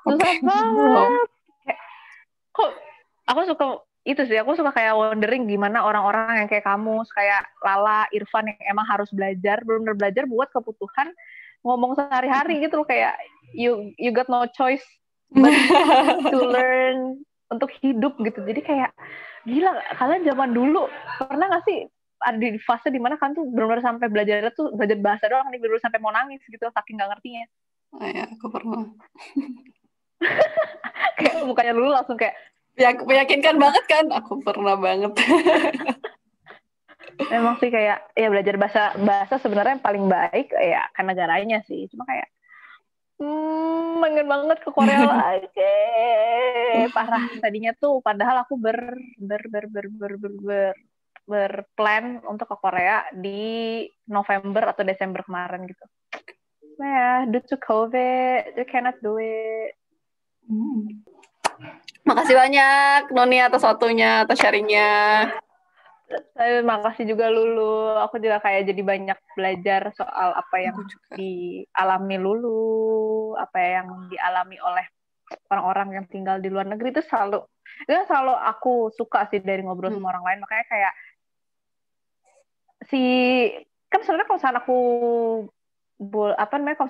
Susah banget. Kok aku suka kayak wondering gimana orang-orang yang kayak kamu, kayak Lala, Irfan yang emang harus belajar, benar-benar belajar buat kebutuhan ngomong sehari-hari gitu loh, kayak you got no choice but to learn untuk hidup gitu. Jadi kayak gila, kalian zaman dulu pernah nggak sih ada di fase dimana kan tuh benar-benar sampai belajar bahasa doang nih, benar-benar sampai mau nangis gitu saking nggak ngertinya. Ya, aku pernah. Kayak mukanya dulu langsung kayak meyakinkan banget kan, aku pernah banget. Memang sih kayak ya belajar bahasa sebenarnya yang paling baik ya kan negaranya sih, cuma kayak pengen banget ke Korea lagi. Parah, tadinya tuh padahal aku berplan untuk ke Korea di November atau Desember kemarin gitu. Nah, due to COVID, you cannot do it. Makasih banyak Noni atas waktunya, atas sharingnya. Makasih juga Lulu. Aku juga kayak jadi banyak belajar soal apa yang dialami Lulu, apa yang dialami oleh orang-orang yang tinggal di luar negeri. Itu selalu aku suka sih dari ngobrol sama orang lain. Makanya kayak kan sebenarnya kalau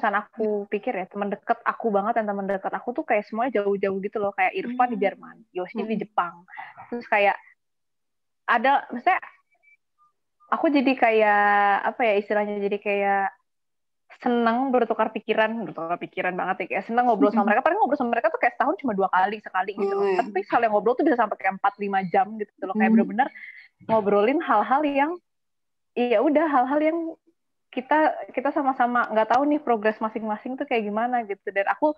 misalnya aku pikir ya, teman dekat aku banget dan teman dekat aku tuh kayak semuanya jauh-jauh gitu loh. Kayak Irfan di Jerman, Yoshi di Jepang. Terus kayak ada, maksudnya aku jadi kayak istilahnya jadi kayak senang bertukar pikiran banget ya, kayak senang ngobrol sama mereka. Paling ngobrol sama mereka tuh kayak setahun cuma 2 kali sekali gitu loh. Tapi sekali ngobrol tuh bisa sampai kayak 4-5 jam gitu loh, kayak bener-bener ngobrolin hal-hal yang hal-hal yang kita sama-sama nggak tahu nih progres masing-masing tuh kayak gimana gitu. Dan aku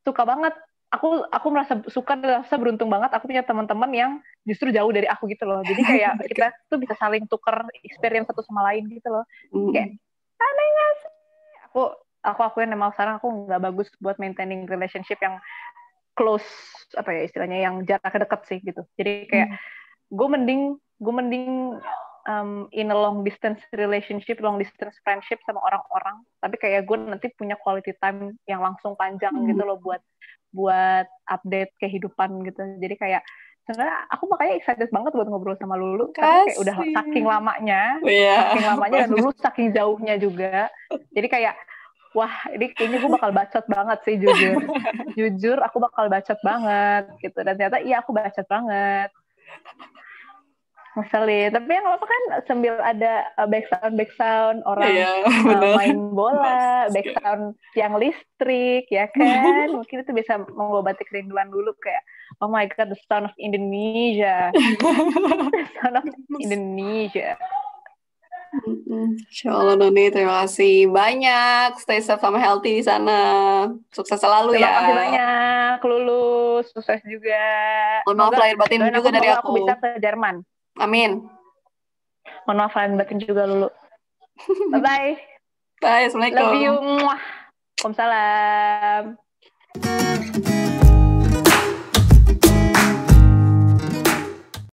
suka banget. Aku merasa suka dan merasa beruntung banget aku punya teman-teman yang justru jauh dari aku gitu loh. Jadi kayak kita tuh bisa saling tukar experience satu sama lain gitu loh. Kayak aneh nggak sih? Aku akuin emang sekarang aku nggak bagus buat maintaining relationship yang close, istilahnya yang jaraknya dekat sih gitu. Jadi kayak gue mending in a long distance relationship, long distance friendship sama orang-orang, tapi kayak gue nanti punya quality time yang langsung panjang gitu loh buat update kehidupan gitu. Jadi kayak sebenarnya aku makanya excited banget buat ngobrol sama Lulu karena kayak udah saking lamanya dan Lulu saking jauhnya juga. Jadi kayak wah, ini kayaknya gue bakal bacot banget sih, jujur aku bakal bacot banget gitu. Dan ternyata iya, aku bacot banget. ngeselin. Tapi yang apa kan sambil ada background orang bener. main bola, Basket. background yang listrik, ya kan? Mungkin itu bisa mengobati kerinduan dulu kayak, oh my god, the sound of Indonesia, the sound of Indonesia. Insya Allah Doni, terima kasih banyak. Stay safe sama healthy di sana. Sukses selalu Terima ya. kasih banyak, lulus, sukses juga. Mohon maaf lahir batin doain juga dari semoga aku. aku bisa ke Jerman. Amin. Mohon maaf lahir batin juga lulu. Bye-bye. Bye, Assalamualaikum. Love you. Waalaikumsalam.